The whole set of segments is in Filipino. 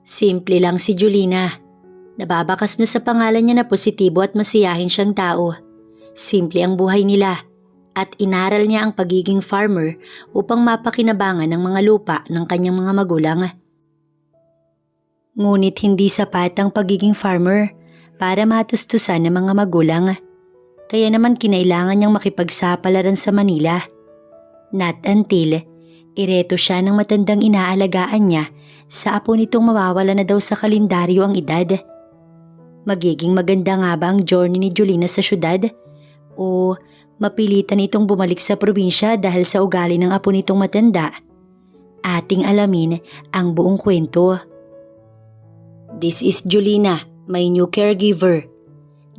Simple lang si Julina. Nababakas na sa pangalan niya na positibo at masiyahin siyang tao. Simple ang buhay nila at inaral niya ang pagiging farmer upang mapakinabangan ng mga lupa ng kanyang mga magulang. Ngunit hindi sapat ang pagiging farmer para matustusan ng mga magulang. Kaya naman kinailangan niyang makipagsapalaran sa Manila. Not until ireto siya ng matandang inaalagaan niya sa apo nitong mawawala na daw sa kalendaryo ang edad. Magiging maganda nga ba ang journey ni Julina sa syudad? O mapilitan itong bumalik sa probinsya dahil sa ugali ng apo nitong matanda? Ating alamin ang buong kwento. This is Julina, my new caregiver.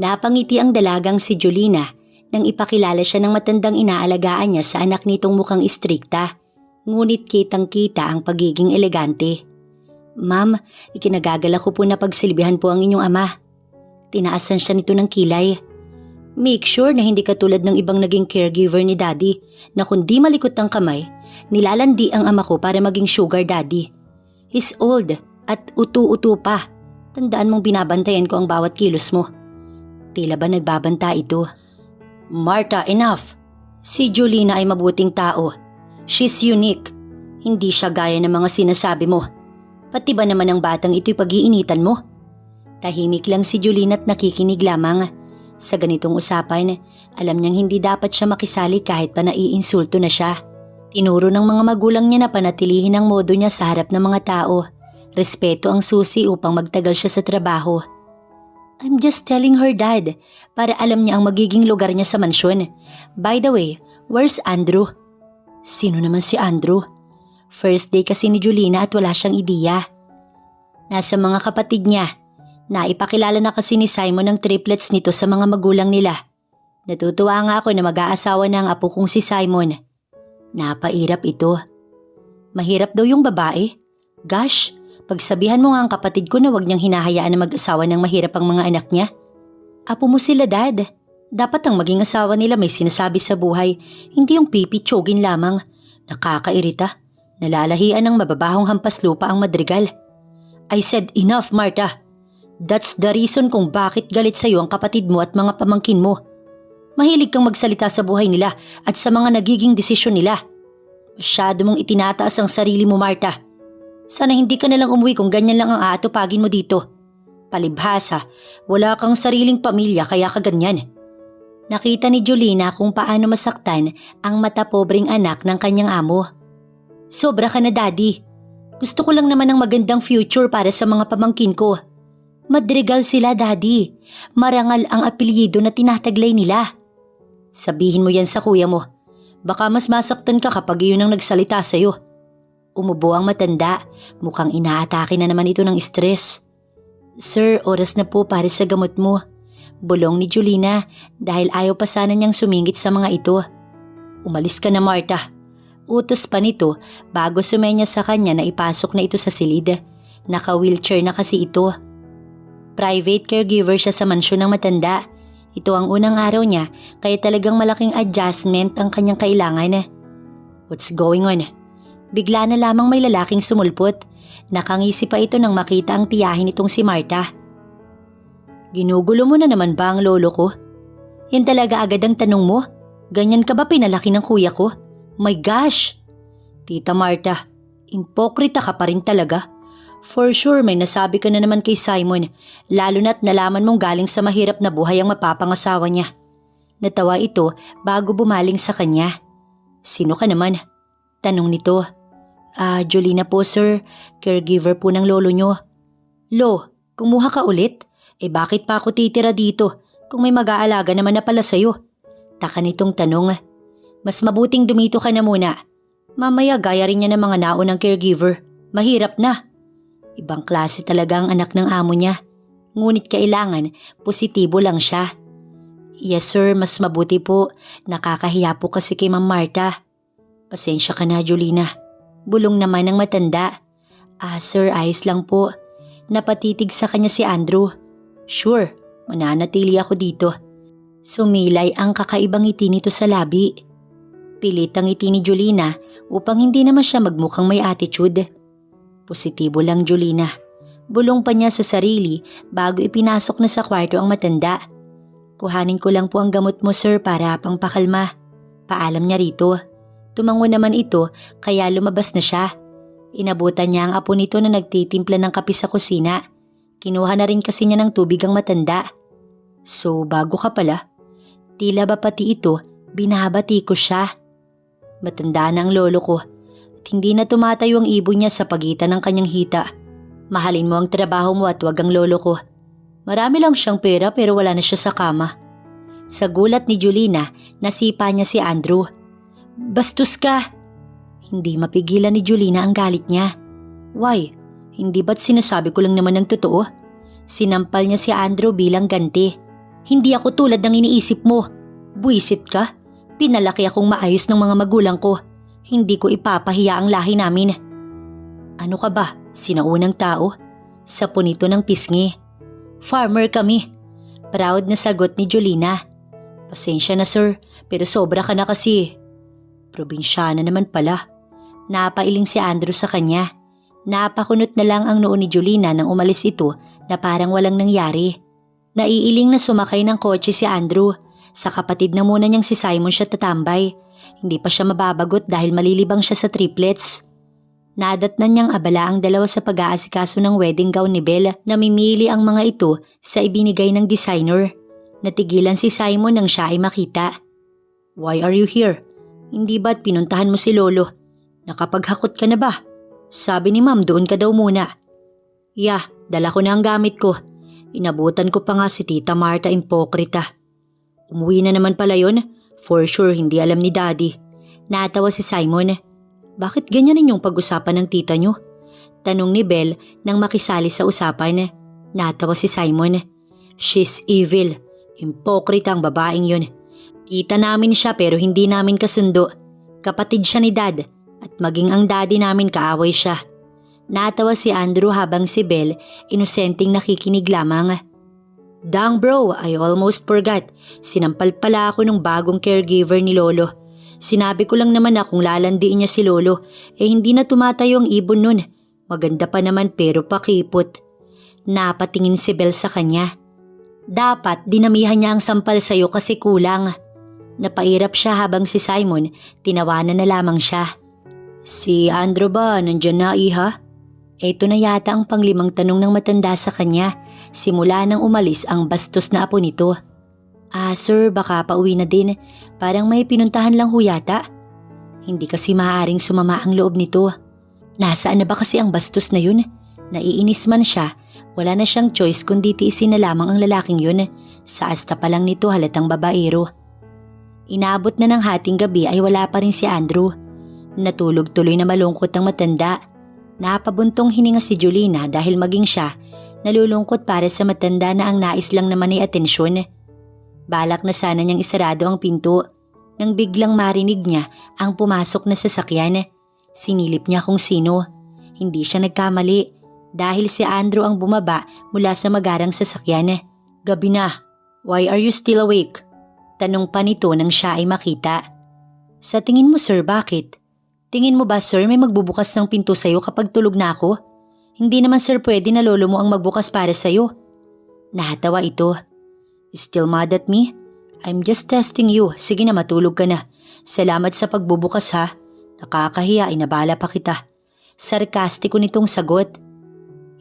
Napangiti ang dalagang si Julina nang ipakilala siya ng matandang inaalagaan niya sa anak nitong mukhang istrikta, ngunit kitang-kita ang pagiging elegante. Ma'am, ikinagagala ko po na pagsilbihan po ang inyong ama. Tinaasan siya nito ng kilay. Make sure na hindi katulad ng ibang naging caregiver ni Daddy na kundi malikot ang kamay, nilalandi ang ama ko para maging sugar daddy. He's old at utu-utu pa. Tandaan mong binabantayan ko ang bawat kilos mo. Tila ba nagbabanta ito? Marta, enough! Si Julina ay mabuting tao. She's unique. Hindi siya gaya ng mga sinasabi mo. Pati ba naman ang batang ito'y pag-iinitan mo? Tahimik lang si Julina at nakikinig lamang. Sa ganitong usapan, alam niyang hindi dapat siya makisali kahit pa naiinsulto na siya. Tinuro ng mga magulang niya na panatilihin ang modo niya sa harap ng mga tao. Respeto ang susi upang magtagal siya sa trabaho. I'm just telling her dad para alam niya ang magiging lugar niya sa mansyon. By the way, where's Andrew? Sino naman si Andrew? First day kasi ni Julina at wala siyang ideya. Nasa mga kapatid niya. Naipakilala na kasi ni Simon ang triplets nito sa mga magulang nila. Natutuwa nga ako na mag-aasawa na ang apo kong si Simon. Napairap ito. Mahirap daw yung babae. Gosh, pagsabihan mo nga ang kapatid ko na wag niyang hinahayaan na mag-asawa ng mahirap ang mga anak niya. Apo mo sila, Dad. Dapat ang maging asawa nila may sinasabi sa buhay, hindi yung pipitsogin lamang. Nakakairita. Nalalahian ng mababahong hampas lupa ang madrigal. I said enough, Marta. That's the reason kung bakit galit sa'yo ang kapatid mo at mga pamangkin mo. Mahilig kang magsalita sa buhay nila at sa mga nagiging desisyon nila. Masyado mong itinataas ang sarili mo, Marta. Sana hindi ka nalang umuwi kung ganyan lang ang aatupagin mo dito. Palibhasa, wala kang sariling pamilya kaya ka ganyan. Nakita ni Julina kung paano masaktan ang matapobreng anak ng kanyang amo. Sobra ka na, Daddy. Gusto ko lang naman ng magandang future para sa mga pamangkin ko. Madrigal sila, Daddy. Marangal ang apelyido na tinataglay nila. Sabihin mo yan sa kuya mo. Baka mas masaktan ka kapag iyon ang nagsalita sa'yo. Umubo ang matanda. Mukhang inaatake na naman ito ng stress. Sir, oras na po para sa gamot mo. Bulong ni Julina dahil ayaw pa sana niyang sumingit sa mga ito. Umalis ka na, Marta. Utos pa nito bago sumenya sa kanya na ipasok na ito sa silid. Naka-wheelchair na kasi ito. Private caregiver siya sa mansyon ng matanda. Ito ang unang araw niya kaya talagang malaking adjustment ang kanyang kailangan. What's going on? Bigla na lamang may lalaking sumulpot. Nakangisi pa ito nang makita ang tiyahin nitong si Marta. Ginugulo mo na naman ba ang lolo ko? Yan talaga agad ang tanong mo? Ganyan ka ba pinalaki ng kuya ko? My gosh! Tita Marta, impokrita ka pa rin talaga. For sure may nasabi ka na naman kay Simon, lalo na't nalaman mong galing sa mahirap na buhay ang mapapangasawa niya. Natawa ito bago bumaling sa kanya. Sino ka naman? Tanong nito. Julina po, sir. Caregiver po ng lolo nyo. Lo, kumuha ka ulit? Bakit pa ako titira dito kung may mag-aalaga naman na pala sa'yo? Taka nitong tanong. Mas mabuting dumito ka na muna. Mamaya gaya rin niya ng mga naunang caregiver. Mahirap na. Ibang klase talaga ang anak ng amo niya. Ngunit kailangan, positibo lang siya. Yes sir, mas mabuti po. Nakakahiya po kasi kay Ma'am Marta. Pasensya ka na, Julina. Bulong naman ng matanda. Sir, ayos lang po. Napatitig sa kanya si Andrew. Sure, mananatili ako dito. Sumilay ang kakaibang ngiti nito sa labi. Pilit ang ngiti ni Julina upang hindi naman siya magmukhang may attitude. Positibo lang, Julina. Bulong pa niya sa sarili bago ipinasok na sa kwarto ang matanda. Kuhanin ko lang po ang gamot mo sir para pangpakalma. Paalam niya rito. Tumango naman ito kaya lumabas na siya. Inabutan niya ang apo nito na nagtitimpla ng kape sa kusina. Kinuha na rin kasi niya ng tubig ang matanda. So bago ka pala? Tila ba pati ito binabati ko siya? Matanda na ang lolo ko at hindi na tumatayo ang ibon niya sa pagitan ng kanyang hita. Mahalin mo ang trabaho mo at wag ang lolo ko. Marami lang siyang pera pero wala na siya sa kama. Sa gulat ni Julina, nasipa niya si Andrew. Bastos ka! Hindi mapigilan ni Julina ang galit niya. Why? Hindi ba't sinasabi ko lang naman ng totoo? Sinampal niya si Andrew bilang ganti. Hindi ako tulad ng iniisip mo. Buwisit ka? Pinalaki akong maayos ng mga magulang ko. Hindi ko ipapahiya ang lahi namin. Ano ka ba? Sinaunang tao? Sa punito ng pisngi. Farmer kami. Proud na sagot ni Julina. Pasensya na sir, pero sobra ka na kasi. Probinsyana naman pala. Napailing si Andrew sa kanya. Napakunot na lang ang noo ni Julina nang umalis ito na parang walang nangyari. Naiiling na sumakay ng kotse si Andrew. Sa kapatid na muna niyang si Simon siya tatambay. Hindi pa siya mababagot dahil malilibang siya sa triplets. Nadatnan niyang abala ang dalawa sa pag-aasikaso ng wedding gown ni Belle. Namimili ang mga ito sa ibinigay ng designer. Natigilan si Simon nang siya ay makita. Why are you here? Hindi ba't pinuntahan mo si Lolo? Nakapaghakot ka na ba? Sabi ni Ma'am doon ka daw muna. Yeah, dala ko na ang gamit ko. Inabutan ko pa nga si Tita Marta impokrita. Umuwi na naman pala yun? For sure hindi alam ni Daddy. Natawa si Simon. Bakit ganyan ninyong pag-usapan ng tita nyo? Tanong ni Belle nang makisali sa usapan. Natawa si Simon. She's evil. Impokrita ang babaeng yun. Tita namin siya pero hindi namin kasundo. Kapatid siya ni Dad at maging ang daddy namin kaaway siya. Natawa si Andrew habang si Belle inosenteng nakikinig lamang. Dang bro, I almost forgot. Sinampal pala ako ng bagong caregiver ni Lolo. Sinabi ko lang naman na kung lalandiin niya si Lolo, hindi na tumatayo ang ibon nun. Maganda pa naman pero pakipot. Napatingin si Belle sa kanya. Dapat dinamihan niya ang sampal sa'yo kasi kulang. Napairap siya habang si Simon, tinawanan na lamang siya. Si Andrew ba, nandyan na iha? Ito na yata ang panglimang tanong ng matanda sa kanya, simula nang umalis ang bastos na apo nito. Sir, baka pauwi na din. Parang may pinuntahan lang ho yata. Hindi kasi maaaring sumama ang loob nito. Nasaan na ba kasi ang bastos na yun? Naiinis man siya, wala na siyang choice kundi tiisin na lamang ang lalaking yun. Sa asta pa lang nito halatang babaero. Inabot na ng hating gabi ay wala pa rin si Andrew. Natulog tuloy na malungkot ang matanda. Napabuntong hininga si Julina dahil maging siya, nalulungkot para sa matanda na ang nais lang naman ay atensyon. Balak na sana niyang isarado ang pinto nang biglang marinig niya ang pumasok na sasakyan. Sinilip niya kung sino. Hindi siya nagkamali dahil si Andrew ang bumaba mula sa magarang sasakyan. Gabi na. Why are you still awake? Tanong pa nito nang siya ay makita. Sa tingin mo sir, bakit? Tingin mo ba sir may magbubukas ng pinto sa'yo kapag tulog na ako? Hindi naman sir pwede na lolo mo ang magbukas para sa'yo. Natawa ito. You still mad at me? I'm just testing you. Sige na matulog ka na. Salamat sa pagbubukas ha. Nakakahiya, inabala pa kita. Sarkastiko nitong sagot.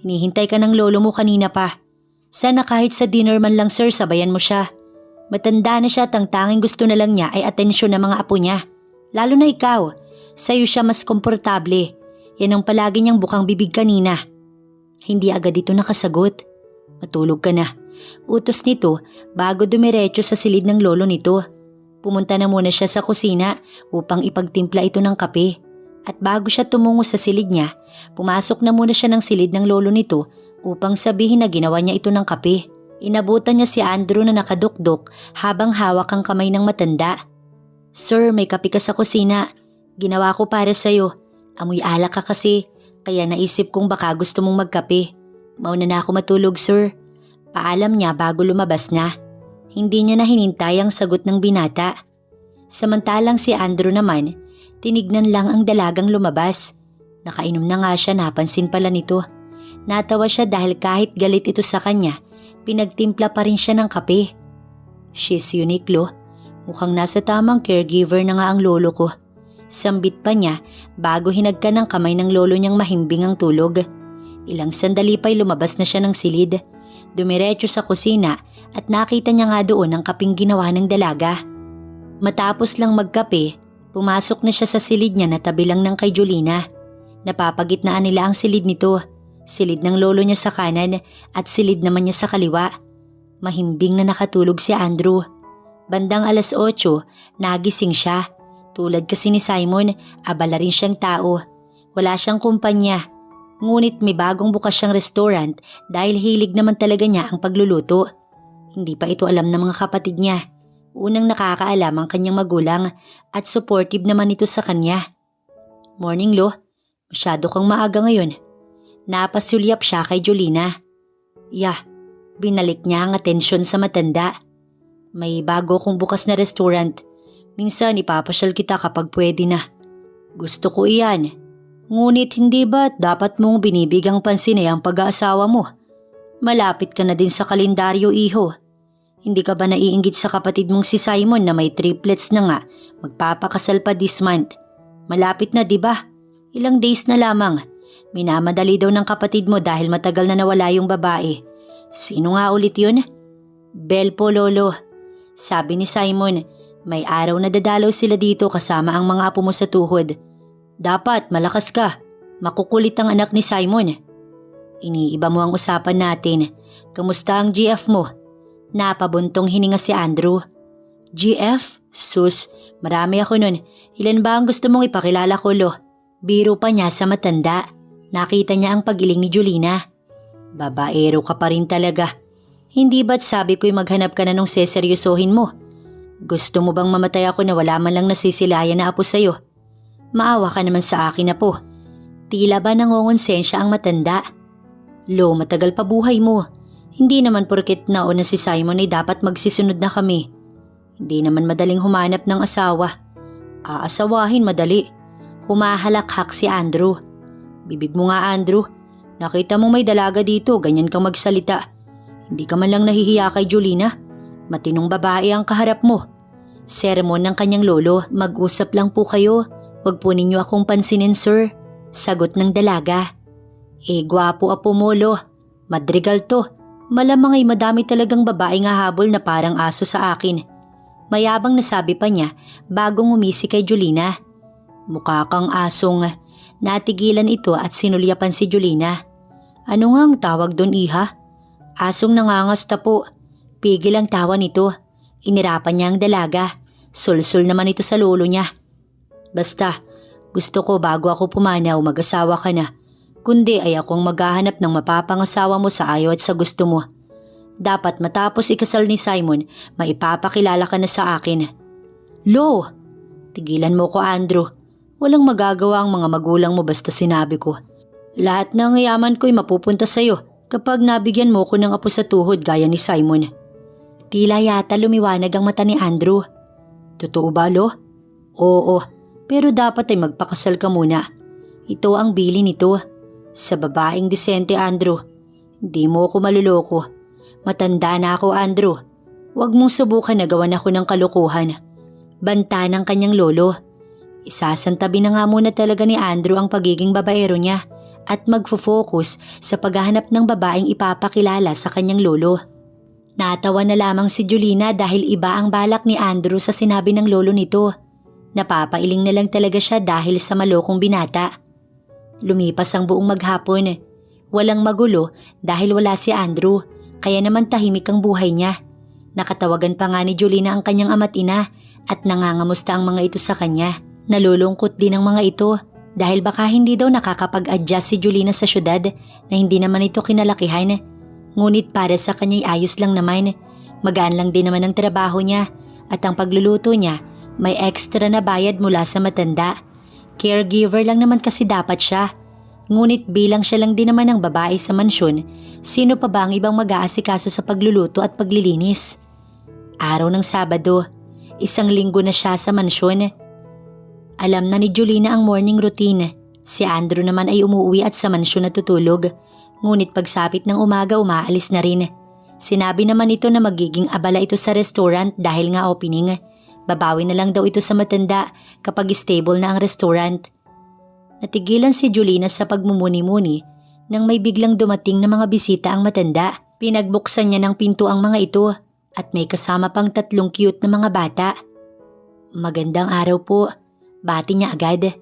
Hinihintay ka ng lolo mo kanina pa. Sana kahit sa dinner man lang sir sabayan mo siya. Matanda na siya at ang tanging gusto na lang niya ay atensyon ng mga apo niya. Lalo na ikaw. Sa'yo siya mas komportable. Yan ang palagi niyang bukang bibig kanina. Hindi agad ito nakasagot. Matulog ka na. Utos nito bago dumiretso sa silid ng lolo nito. Pumunta na muna siya sa kusina upang ipagtimpla ito ng kape. At bago siya tumungo sa silid niya, pumasok na muna siya ng silid ng lolo nito upang sabihin na ginawa niya ito ng kape. Inabutan niya si Andrew na nakadukdok habang hawak ang kamay ng matanda. Sir, may kape ka sa kusina. Ginawa ko para sa'yo. Amoy alak ka kasi, kaya naisip kong baka gusto mong magkape. Mauna na ako matulog, sir. Paalam niya bago lumabas na. Hindi niya na hinintay ang sagot ng binata. Samantalang si Andrew naman, tinignan lang ang dalagang lumabas. Nakainom na nga siya, napansin pala nito. Natawa siya dahil kahit galit ito sa kanya, pinagtimpla pa rin siya ng kape. She's unique, Lo. Mukhang nasa tamang caregiver na nga ang lolo ko. Sambit pa niya bago hinagka ng kamay ng lolo niyang mahimbing ang tulog. Ilang sandali pa'y lumabas na siya ng silid. Dumiretso sa kusina at nakita niya nga doon ang kaping ginawa ng dalaga. Matapos lang magkape, pumasok na siya sa silid niya na tabi lang ng kay Julina. Napapagitnaan nila ang silid nito. Silid ng lolo niya sa kanan at silid naman niya sa kaliwa. Mahimbing na nakatulog si Andrew. Bandang 8:00, nagising siya. Tulad kasi ni Simon, abala rin siyang tao. Wala siyang kumpanya. Ngunit may bagong bukas siyang restaurant dahil hilig naman talaga niya ang pagluluto. Hindi pa ito alam ng mga kapatid niya. Unang nakakaalam ang kanyang magulang at supportive naman ito sa kanya. Morning, Lo. Masyado kang maaga ngayon. Napasulyap siya kay Julina. Binalik niya ang atensyon sa matanda. May bago kong bukas na restaurant. Minsan ipapasyal kita kapag pwede na. Gusto ko iyan. Ngunit hindi ba't dapat mong binibigang pansin ang pag-aasawa mo? Malapit ka na din sa kalendaryo, iho. Hindi ka ba naiinggit sa kapatid mong si Simon na may triplets na nga? Magpapakasal pa this month. Malapit na, di ba? Ilang days na lamang. Minamadali daw ng kapatid mo dahil matagal na nawala yung babae. Sino nga ulit yun? Belle po, Lolo. Sabi ni Simon, may araw na dadalaw sila dito kasama ang mga apo mo sa tuhod. Dapat malakas ka. Makukulit ang anak ni Simon. Iniiba mo ang usapan natin. Kamusta ang GF mo? Napabuntong hininga si Andrew. GF? Sus, marami ako nun. Ilan ba ang gusto mong ipakilala ko, Lo? Biro pa niya sa matanda. Nakita niya ang pagiling ni Julina. Babaero ka pa rin talaga. Hindi ba't sabi ko'y maghanap ka na nung seseryosohin mo? Gusto mo bang mamatay ako na wala man lang nasisilayan na apo sa'yo? Maawa ka naman sa akin na po. Tila ba nangongonsensya ang matanda? Lo, matagal pa buhay mo. Hindi naman porket nauna si Simon ay dapat magsisunod na kami. Hindi naman madaling humanap ng asawa. Aasawahin madali. Humahalakhak si Andrew. Bibig mo nga, Andrew. Nakita mo may dalaga dito, ganyan kang magsalita. Hindi ka man lang nahihiya kay Julina. Matinong babae ang kaharap mo. Sermon ng kanyang lolo, mag-usap lang po kayo. Huwag po ninyo akong pansinin, sir. Sagot ng dalaga. Gwapo apo mo, Lo. Madrigal to. Malamang ay madami talagang babaeng hahabol na parang aso sa akin. Mayabang nasabi pa niya bagong umisi kay Julina. Mukha kang asong. Natigilan ito at sinulyapan si Julina. Ano nga ang tawag doon, iha? Asong nangangasta po. Pigil ang tawa nito. Inirapan niya ang dalaga. Sulsul naman ito sa lolo niya. Basta, gusto ko bago ako pumanaw mag-asawa ka na. Kundi ay akong maghahanap ng mapapangasawa mo sa ayaw at sa gusto mo. Dapat matapos ikasal ni Simon, maipapakilala ka na sa akin. Lo! Tigilan mo ko, Andrew. Walang magagawa ang mga magulang mo basta sinabi ko. Lahat ng yaman ko'y mapupunta sa'yo kapag nabigyan mo ko ng apo sa tuhod gaya ni Simon. Tila yata lumiwanag ang mata ni Andrew. Totoo ba, Lo? Oo, pero dapat ay magpakasal ka muna. Ito ang bili nito. Sa babaeng disente, Andrew. Hindi mo ako maluloko. Matanda na ako, Andrew. Huwag mong subukan na gawan ako ng kalukuhan. Banta ng kanyang lolo. Isasantabi na nga muna talaga ni Andrew ang pagiging babaero niya at magfo-focus sa paghahanap ng babaeng ipapakilala sa kanyang lolo. Natawa na lamang si Julina dahil iba ang balak ni Andrew sa sinabi ng lolo nito. Napapailing na lang talaga siya dahil sa malokong binata. Lumipas ang buong maghapon. Walang magulo dahil wala si Andrew, kaya naman tahimik ang buhay niya. Nakatawagan pa nga ni Julina ang kanyang ama't ina at nangangamusta ang mga ito sa kanya. Nalulungkot din ang mga ito dahil baka hindi daw nakakapag-adjust si Julina sa syudad na hindi naman ito kinalakihan. Ngunit para sa kanya'y ayos lang naman. Magaan lang din naman ang trabaho niya at ang pagluluto niya may extra na bayad mula sa matanda. Caregiver lang naman kasi dapat siya. Ngunit bilang siya lang din naman ang babae sa mansyon, sino pa ba ang ibang mag-aasikaso sa pagluluto at paglilinis? Araw ng Sabado, 1 linggo na siya sa mansyon. Alam na ni Julina ang morning routine. Si Andrew naman ay umuwi at sa mansyon natutulog. Ngunit pagsapit ng umaga umaalis na rin. Sinabi naman ito na magiging abala ito sa restaurant dahil nga opening. Babawi na lang daw ito sa matanda kapag stable na ang restaurant. Natigilan si Julina sa pagmumuni-muni nang may biglang dumating na mga bisita ang matanda. Pinagbuksan niya ng pinto ang mga ito at may kasama pang 3 cute na mga bata. Magandang araw po. Bati niya agad.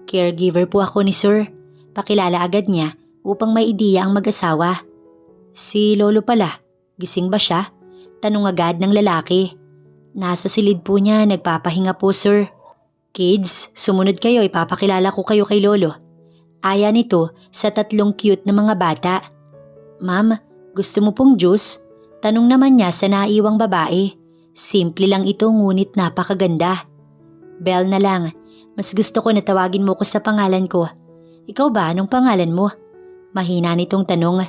Caregiver po ako ni Sir. Pakilala agad niya upang may ideya ang mag-asawa. Si Lolo pala. Gising ba siya? Tanong agad ng lalaki. Nasa silid po niya, nagpapahinga po Sir. Kids, sumunod kayo, ipapakilala ko kayo kay Lolo. Aya nito sa 3 cute na mga bata. Ma'am, gusto mo pong juice? Tanong naman niya sa naiwang babae. Simple lang ito ngunit napakaganda. Belle na lang, mas gusto ko na tawagin mo ko sa pangalan ko. Ikaw ba, anong pangalan mo? Mahina nitong tanong.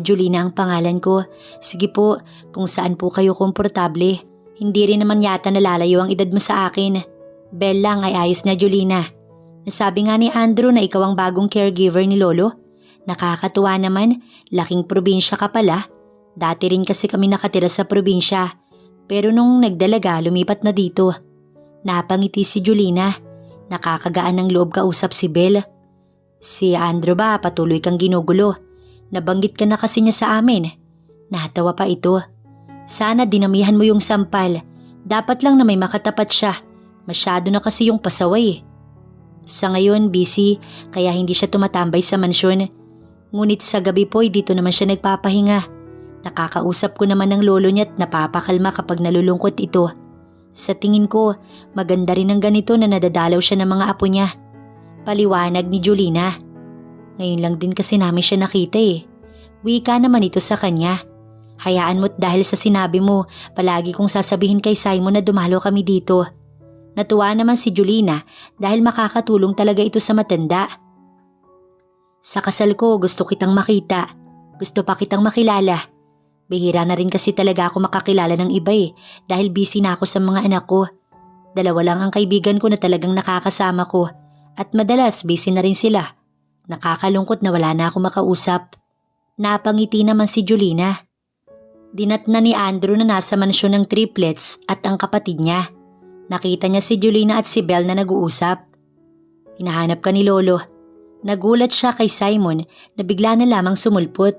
Julina ang pangalan ko. Sige po, kung saan po kayo komportable. Hindi rin naman yata nalalayo ang edad mo sa akin. Belle lang ay ayos na Julina. Nasabi nga ni Andrew na ikaw ang bagong caregiver ni Lolo. Nakakatuwa naman, laking probinsya ka pala. Dati rin kasi kami nakatira sa probinsya. Pero nung nagdalaga, lumipat na dito. Napangiti si Julina. Nakakagaan ng loob kausap si Belle. Si Andrew ba, patuloy kang ginugulo? Nabanggit ka na kasi niya sa amin. Natawa pa ito. Sana dinamihan mo yung sampal. Dapat lang na may makatapat siya. Masyado na kasi yung pasaway. Sa ngayon, busy, kaya hindi siya tumatambay sa mansyon. Ngunit sa gabi po, dito naman siya nagpapahinga. Nakakausap ko naman ng lolo niya at napapakalma kapag nalulungkot ito. Sa tingin ko, maganda rin ang ganito na nadadalaw siya ng mga apo niya. Paliwanag ni Julina. Ngayon lang din kasi namin siya nakita eh. Wika naman ito sa kanya. Hayaan mo't dahil sa sinabi mo, palagi kong sasabihin kay Simon na dumalo kami dito. Natuwa naman si Julina dahil makakatulong talaga ito sa matanda. Sa kasal ko gusto kitang makita. Gusto pa kitang makilala. Bihira na rin kasi talaga ako makakilala ng iba eh dahil busy na ako sa mga anak ko. 2 lang ang kaibigan ko na talagang nakakasama ko at madalas busy na rin sila. Nakakalungkot na wala na ako makausap. Napangiti naman si Julina. Dinatna ni Andrew na nasa mansyon ng triplets at ang kapatid niya. Nakita niya si Julina at si Belle na nag-uusap. Hinahanap ka ni Lolo. Nagulat siya kay Simon na bigla na lamang sumulpot.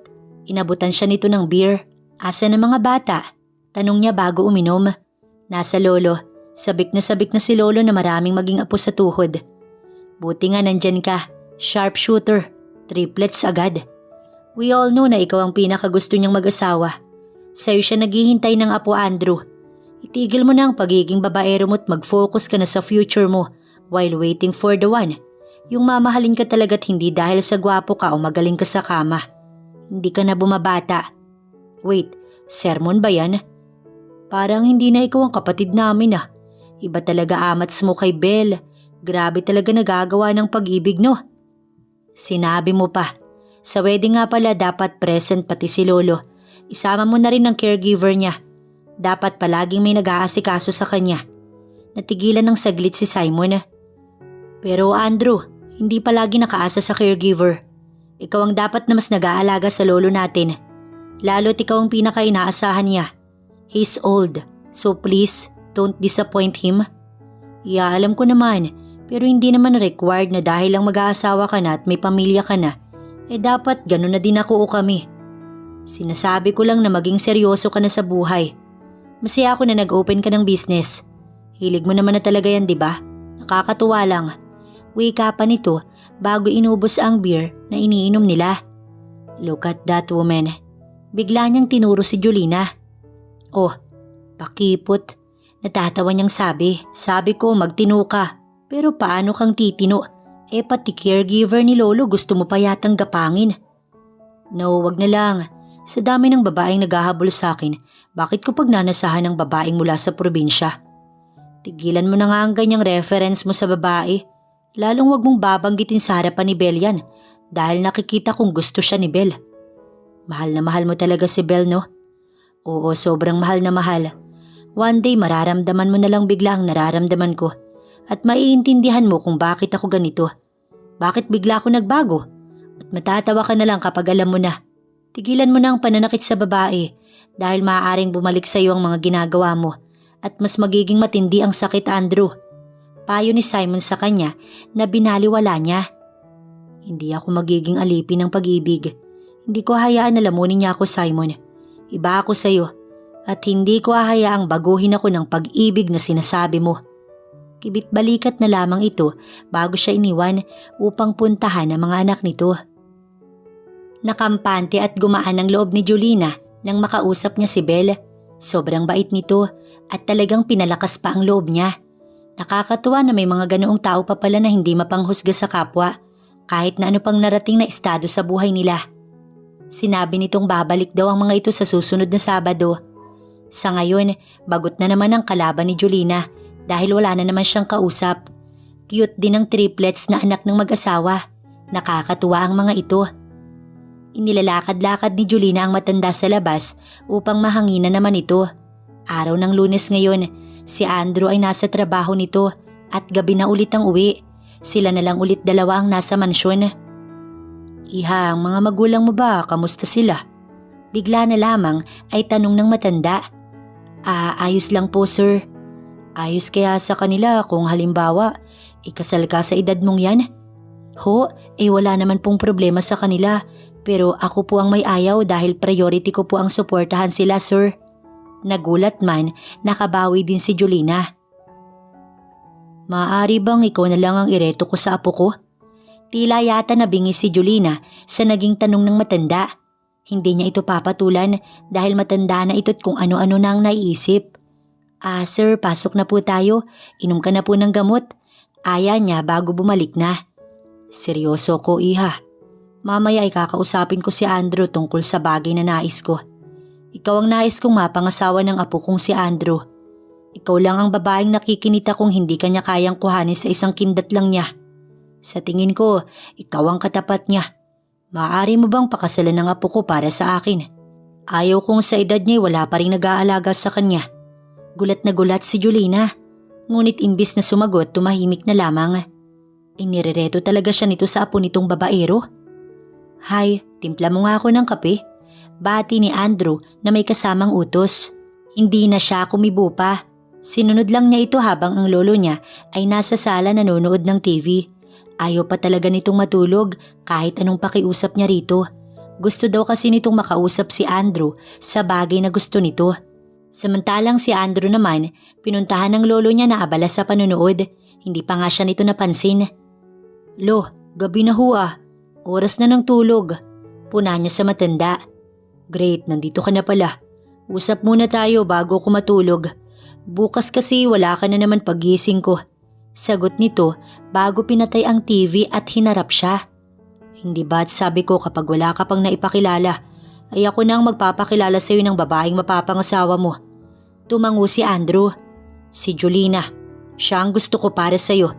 Inabutan siya nito ng beer. Asa ng mga bata? Tanong niya bago uminom. Nasa Lolo. Sabik na si Lolo na maraming maging apo sa tuhod. Buti nga nandyan ka. Sharpshooter. Triplets agad. We all know na ikaw ang pinakagusto niyang mag-asawa. Sa'yo siya naghihintay ng apo Andrew. Itigil mo na ang pagiging babaero mo at mag-focus ka na sa future mo while waiting for the one. Yung mamahalin ka talaga't hindi dahil sa gwapo ka o magaling ka sa kama. Hindi ka na bumabata. Wait, sermon ba yan? Parang hindi na ikaw ang kapatid namin ah. Iba talaga amats mo kay Belle. Grabe talaga nagagawa ng pag-ibig no? Sinabi mo pa. Sa wedding nga pala dapat present pati si Lolo. Isama mo na rin ng caregiver niya. Dapat palaging may nag-aasikaso sa kanya. Natigilan ng saglit si Simon. Pero Andrew, hindi palagi nakaasa sa caregiver. Ikaw ang dapat na mas nag-aalaga sa lolo natin. Lalo't ikaw ang pinaka-inaasahan niya. He's old, so please don't disappoint him. Yeah, alam ko naman, pero hindi naman required na dahil lang mag-aasawa ka na at may pamilya ka na, dapat ganun na din ako o kami. Sinasabi ko lang na maging seryoso ka na sa buhay. Masaya ako na nag-open ka ng business. Hilig mo naman na talaga yan, di ba? Nakakatuwa lang. Wika pa nito bago inubos ang beer na iniinom nila. Look at that woman. Bigla niyang tinuro si Julina. Oh, pakipot. Natatawa niyang sabi. Sabi ko magtino ka. Pero paano kang titino? Pati caregiver ni Lolo gusto mo pa yatang gapangin. No, wag na lang. Sa dami ng babaeng naghahabol sa akin, bakit ko pagnanasahan ng babaeng mula sa probinsya? Tigilan mo na nga ang ganyang reference mo sa babae. Lalong wag mong babanggitin sa harapan ni Belle yan dahil nakikita kong gusto siya ni Belle. Mahal na mahal mo talaga si Belle, no? Oo, sobrang mahal na mahal. One day mararamdaman mo na lang bigla ang nararamdaman ko at maiintindihan mo kung bakit ako ganito. Bakit bigla ako nagbago? At matatawa ka na lang kapag alam mo na. Tigilan mo na ang pananakit sa babae dahil maaaring bumalik sa iyo ang mga ginagawa mo at mas magiging matindi ang sakit, Andrew. Payo ni Simon sa kanya na binaliwala niya. Hindi ako magiging alipin ng pag-ibig. Hindi ko hayaan na lamunin niya ako, Simon. Iba ako sa iyo at hindi ko hahayaang baguhin ako ng pag-ibig na sinasabi mo. Kibit-balikat na lamang ito bago siya iniwan upang puntahan ang mga anak nito. Nakampante at gumaan ang loob ni Julina nang makausap niya si Belle. Sobrang bait nito at talagang pinalakas pa ang loob niya. Nakakatuwa na may mga ganoong tao pa pala na hindi mapanghusga sa kapwa kahit na ano pang narating na estado sa buhay nila. Sinabi nitong babalik daw ang mga ito sa susunod na Sabado. Sa ngayon, bagot na naman ang kalaban ni Julina dahil wala na naman siyang kausap. Cute din ang triplets na anak ng mag-asawa. Nakakatuwa ang mga ito. Inilalakad-lakad ni Julina ang matanda sa labas upang mahanginan naman ito. Araw ng Lunes ngayon, si Andrew ay nasa trabaho nito at gabi na ulit ang uwi. Sila na lang ulit dalawa ang nasa mansyon. Iha, ang mga magulang mo ba? Kamusta sila? Bigla na lamang ay tanong ng matanda. Ayos lang po, sir. Ayos kaya sa kanila kung halimbawa, ikasal ka sa edad mong yan? Ho, wala naman pong problema sa kanila. Pero ako po ang may ayaw dahil priority ko po ang suportahan sila, sir. Nagulat man, nakabawi din si Julina. Maaari bang ikaw na lang ang ireto ko sa apo ko? Tila yata nabingi si Julina sa naging tanong ng matanda. Hindi niya ito papatulan dahil matanda na ito't kung ano-ano na ang naiisip. Sir, pasok na po tayo. Inom ka na po ng gamot. Aya niya bago bumalik na. Seryoso ko, iha. Mamaya ay kakausapin ko si Andrew tungkol sa bagay na nais ko. Ikaw ang nais kong mapangasawa ng apo kong si Andrew. Ikaw lang ang babaeng nakikinita kung hindi kanya kayang kuhanin sa isang kindat lang niya. Sa tingin ko, ikaw ang katapat niya. Maaari mo bang pakasalan ng apo ko para sa akin? Ayaw kong sa edad niya wala pa rin nag-aalaga sa kanya. Gulat na gulat si Julina. Ngunit imbis na sumagot, tumahimik na lamang. Inirereto talaga siya nito sa apo nitong babaero. Hay, timpla mo nga ako ng kape. Bati ni Andrew na may kasamang utos. Hindi na siya kumibo pa. Sinunod lang niya ito habang ang lolo niya ay nasa sala nanonood ng TV. Ayaw pa talaga nitong matulog kahit anong pakiusap niya rito. Gusto daw kasi nitong makausap si Andrew sa bagay na gusto nito. Samantalang si Andrew naman, pinuntahan ng lolo niya na abala sa panonood. Hindi pa nga siya nito napansin. Lo, gabi na ho ah. Oras na ng tulog. Puna niya sa matanda. Great, nandito ka na pala. Usap muna tayo bago ko matulog. Bukas kasi wala ka na naman paggising ko. Sagot nito bago pinatay ang TV at hinarap siya. Hindi ba't sabi ko kapag wala ka pang naipakilala, ay ako na ang magpapakilala sa iyo ng babaeng mapapangasawa mo. Tumango si Andrew. Si Julina. Siya ang gusto ko para sa iyo.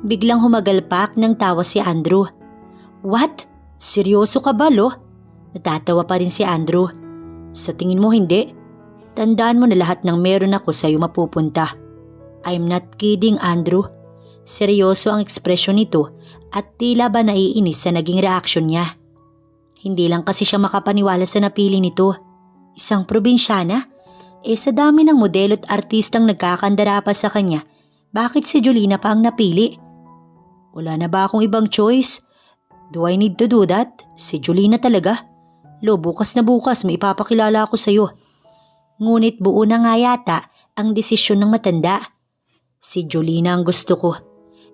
Biglang humagalpak ng tawa si Andrew. What? Seryoso ka ba, lo? Natatawa pa rin si Andrew. Sa tingin mo hindi? Tandaan mo na lahat ng meron ako sa iyo mapupunta. I'm not kidding, Andrew. Seryoso ang ekspresyon nito at tila ba naiinis sa naging reaksyon niya. Hindi lang kasi siya makapaniwala sa napili nito. Isang probinsyana? Sa dami ng modelo at artistang nagkakandara pa sa kanya, bakit si Julina pa ang napili? Wala na ba akong ibang choice? Do I need to do that? Si Julina talaga? Lo, bukas na bukas may ipapakilala ako sa iyo. Ngunit buo na nga yata ang desisyon ng matanda. Si Julina ang gusto ko.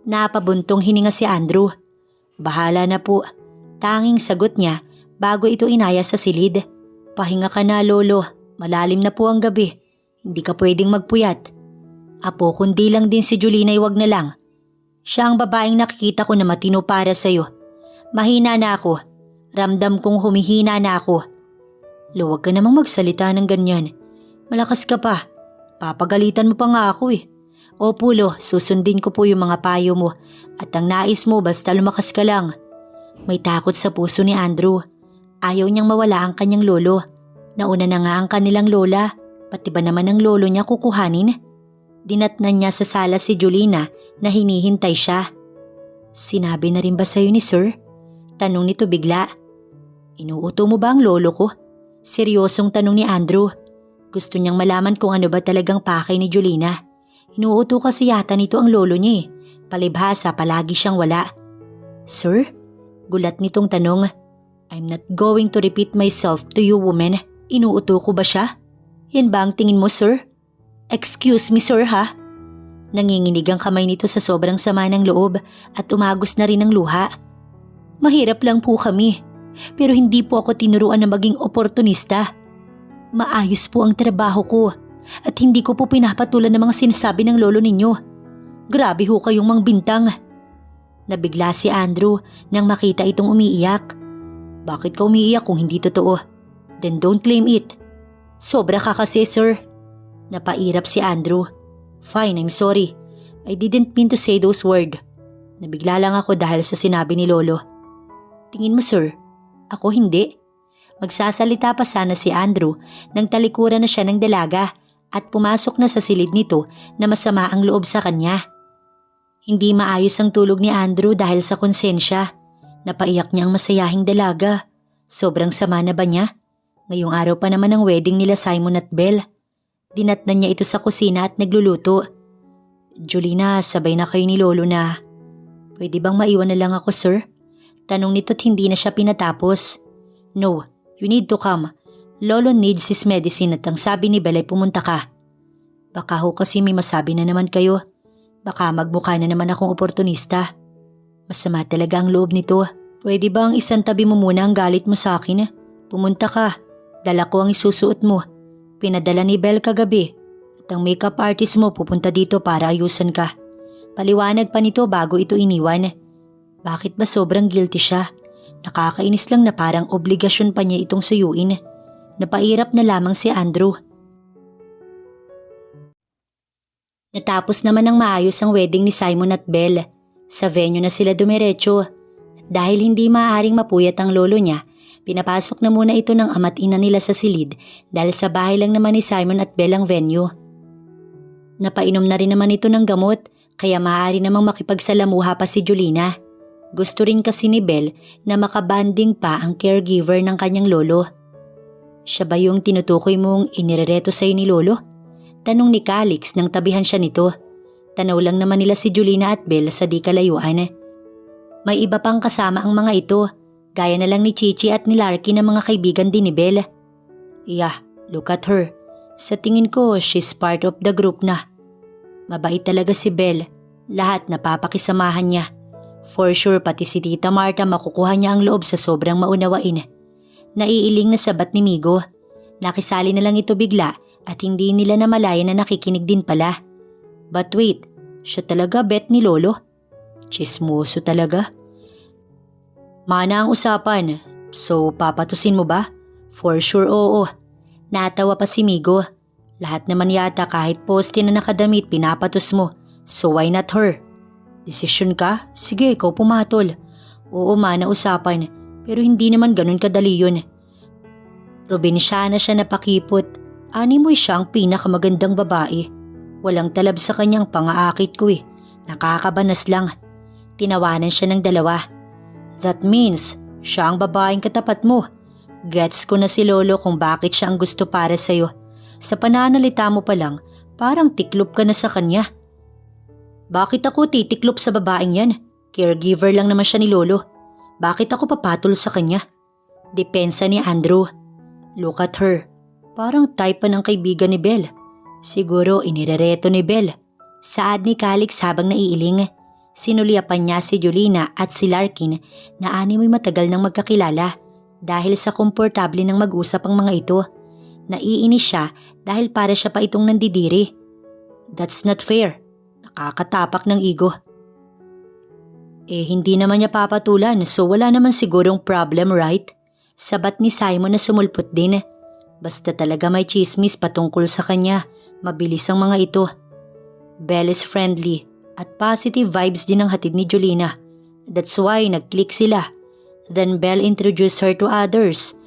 Napabuntong hininga si Andrew. Bahala na po. Tanging sagot niya bago ito inaya sa silid. Pahinga ka na, lolo. Malalim na po ang gabi. Hindi ka pwedeng magpuyat. Apo, kundi lang din si Julina, iwag na lang. Siya ang babaeng nakikita ko na matino para sa'yo. Mahina na ako. Ramdam kong humihina na ako. Luwag ka namang magsalita ng ganyan. Malakas ka pa. Papagalitan mo pa nga ako eh. Opo, lo, susundin ko po yung mga payo mo. At ang nais mo basta lumakas ka lang. May takot sa puso ni Andrew. Ayaw niyang mawala ang kanyang lolo. Nauna na nga ang kanilang lola. Pati ba naman ang lolo niya kukuhanin? Dinatnan niya sa sala si Julina na hinihintay siya. Sinabi na rin ba sa'yo ni sir? Tanong nito bigla. Inuuto mo ba ang lolo ko? Seryosong tanong ni Andrew. Gusto niyang malaman kung ano ba talagang pakay ni Julina. Inuuto kasi yata nito ang lolo niya eh. Palibhasa palagi siyang wala. Sir? Gulat nitong tanong. I'm not going to repeat myself to you woman. Inuuto ko ba siya? Yan ba ang tingin mo sir? Excuse me sir ha? Nanginginig ang kamay nito sa sobrang sama ng loob at umagos na rin ang luha. Mahirap lang po kami, pero hindi po ako tinuruan na maging oportunista. Maayos po ang trabaho ko at hindi ko po pinapatulan ng mga sinasabi ng lolo ninyo. Grabe ho kayong mangbintang. Nabigla si Andrew nang makita itong umiiyak. Bakit ka umiiyak kung hindi totoo? Then don't claim it. Sobra ka kasi sir. Napairap si Andrew. Fine, I'm sorry. I didn't mean to say those words. Nabigla lang ako dahil sa sinabi ni lolo. Tingin mo sir, ako hindi. Magsasalita pa sana si Andrew nang talikuran na siya ng dalaga at pumasok na sa silid nito na masama ang loob sa kanya. Hindi maayos ang tulog ni Andrew dahil sa konsensya. Napaiyak niya ang masayahing dalaga. Sobrang sama na ba niya? Ngayong araw pa naman ang wedding nila Simon at Belle. Dinatnan niya ito sa kusina at nagluluto. Julina, sabay na kayo ni lolo na. Pwede bang maiwan na lang ako sir? Tanong nito't hindi na siya pinatapos. No, you need to come. Lolo needs his medicine at ang sabi ni Belle ay pumunta ka. Baka ho kasi may masabi na naman kayo. Baka magmukha na naman akong oportunista. Masama talaga ang loob nito. Pwede bang isang tabi mo muna ang galit mo sa akin? Pumunta ka. Dala ko ang isusuot mo. Pinadala ni Belle kagabi. At ang makeup artist mo pupunta dito para ayusan ka. Paliwanag pa nito bago ito iniwan. Bakit ba sobrang guilty siya? Nakakainis lang na parang obligasyon pa niya itong suyuin. Napairap na lamang si Andrew. Natapos naman ng maayos ang wedding ni Simon at Belle. Sa venue na sila dumiretso. At dahil hindi maaaring mapuyat ang lolo niya, pinapasok na muna ito ng ama't ina nila sa silid dahil sa bahay lang naman ni Simon at Belle ang venue. Napainom na rin naman ito ng gamot kaya maaari namang makipagsalamuha pa si Julina. Gusto rin kasi ni Belle na makabanding pa ang caregiver ng kanyang lolo. Siya ba yung tinutukoy mong inirereto sa'yo ni lolo? Tanong ni Calix nang tabihan siya nito. Tanaw lang naman nila si Julina at Belle sa di kalayuan. May iba pang kasama ang mga ito. Gaya na lang ni Chichi at ni Larky na mga kaibigan din ni Belle. Yeah, look at her. Sa tingin ko, she's part of the group na. Mabait talaga si Belle. Lahat napapakisamahan niya. For sure pati si Tita Marta makukuha niya ang loob sa sobrang maunawain. Naiiling na sabat ni Migo. Nakisali na lang ito bigla at hindi nila namalayan na nakikinig din pala. But wait, siya talaga bet ni Lolo? Chismoso talaga. Mana ang usapan. So papatusin mo ba? For sure oo. Natawa pa si Migo. Lahat naman yata kahit poste na nakadamit pinapatos mo. So why not her? Desisyon ka? Sige, ikaw pumatol. Oo mana usapan. Pero hindi naman ganun kadali yun. Probinsyana siya napakipot. Animoy siya ang pinakamagandang babae. Walang talab sa kanyang pangaakit ko eh. Nakakabanas lang. Tinawanan siya ng dalawa. That means, siya ang babaeng katapat mo. Gets ko na si Lolo kung bakit siya ang gusto para sa'yo. Sa pananalita mo pa lang, parang tiklop ka na sa kanya. Bakit ako titiklop sa babaeng yan? Caregiver lang naman siya ni Lolo. Bakit ako papatol sa kanya? Depensa ni Andrew. Look at her. Parang type pa ng kaibigan ni Belle. Siguro inirereto ni Belle. Saad ni Calix habang naiiling. Sinuliapan niya si Julina at si Larkin na animoy matagal nang magkakilala dahil sa komportable ng mag-usap ang mga ito. Naiinis siya dahil para siya pa itong nandidiri. That's not fair. Nakakatapak ng ego. Hindi naman niya papatulan so wala naman sigurong problem, right? Sabat ni Simon na sumulpot din. Basta talaga may chismis patungkol sa kanya. Mabilis ang mga ito. Belle is friendly at positive vibes din ang hatid ni Julina. That's why nag-click sila. Then Belle introduced her to others.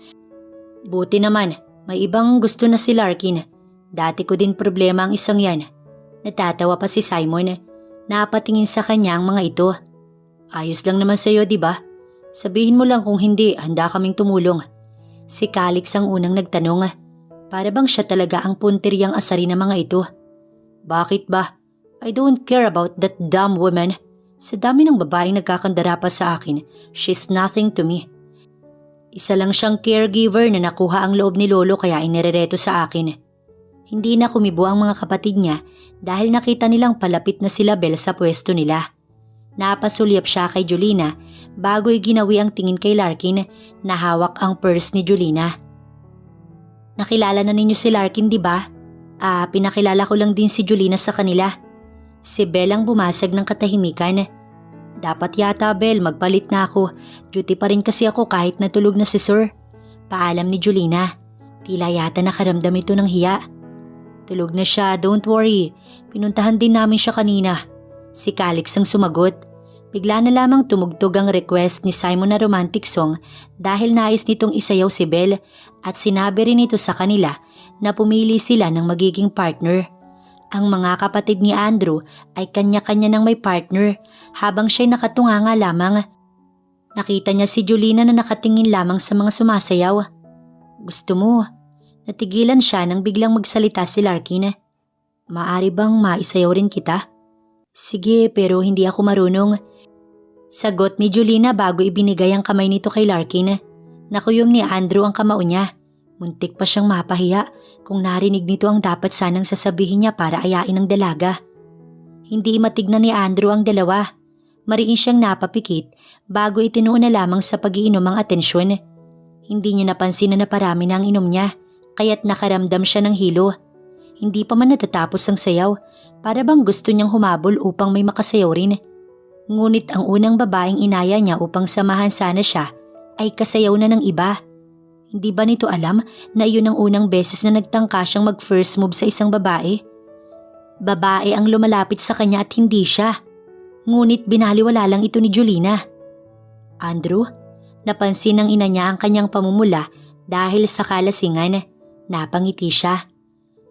Buti naman, may ibang gusto na si Larkin. Dati ko din problema ang isang yan. Natatawa pa si Simon. Napatingin sa kanya ang mga ito. Ayos lang naman sa'yo, di ba? Sabihin mo lang kung hindi, handa kaming tumulong. Si Calix ang unang nagtanong. Para bang siya talaga ang puntiryang asari ng mga ito? Bakit ba? I don't care about that dumb woman. Sa dami ng babaeng nagkakandara pa sa akin, she's nothing to me. Isa lang siyang caregiver na nakuha ang loob ni Lolo kaya inirereto sa akin. Hindi na kumibo ang mga kapatid niya dahil nakita nilang palapit na sila Bel sa pwesto nila. Napasulyap siya kay Julina bago'y ginawi ang tingin kay Larkin na hawak ang purse ni Julina. Nakilala na ninyo si Larkin, di ba? Pinakilala ko lang din si Julina sa kanila. Si Bel ang bumasag ng katahimikan. Dapat yata, Bel, magpalit na ako. Duty pa rin kasi ako kahit natulog na si Sir. Paalam ni Julina. Tila yata nakaramdam ito ng hiya. Tulog na siya, don't worry. Pinuntahan din namin siya kanina. Si Calix ang sumagot. Bigla na lamang tumugtog ang request ni Simon na romantic song dahil nais nitong isayaw si Bel at sinabi rin ito sa kanila na pumili sila ng magiging partner. Ang mga kapatid ni Andrew ay kanya-kanya ng may partner habang siya'y nakatunganga lamang. Nakita niya si Julina na nakatingin lamang sa mga sumasayaw. Gusto mo? Natigilan siya nang biglang magsalita si Larkin. Maari bang maisayaw rin kita? Sige, pero hindi ako marunong. Sagot ni Julina bago ibinigay ang kamay nito kay Larkin. Nakuyom ni Andrew ang kamao niya. Muntik pa siyang mapahiya kung narinig nito ang dapat sanang sasabihin niya para ayain ang dalaga. Hindi matignan ni Andrew ang dalawa. Mariin siyang napapikit bago itinuon na lamang sa pag-iinom ang atensyon. Hindi niya napansin na naparami na ang inom niya kaya't nakaramdam siya ng hilo. Hindi pa man natatapos ang sayaw para bang gusto niyang humabol upang may makasayaw rin. Ngunit ang unang babaeng inaya niya upang samahan sana siya ay kasayaw na ng iba. Hindi ba nito alam na iyon ang unang beses na nagtangka siyang mag-first move sa isang babae? Babae ang lumalapit sa kanya at hindi siya. Ngunit binaliwala lang ito ni Julina. Andrew, napansin ng ina niya ang kanyang pamumula dahil sa kalasingan. Napangiti siya.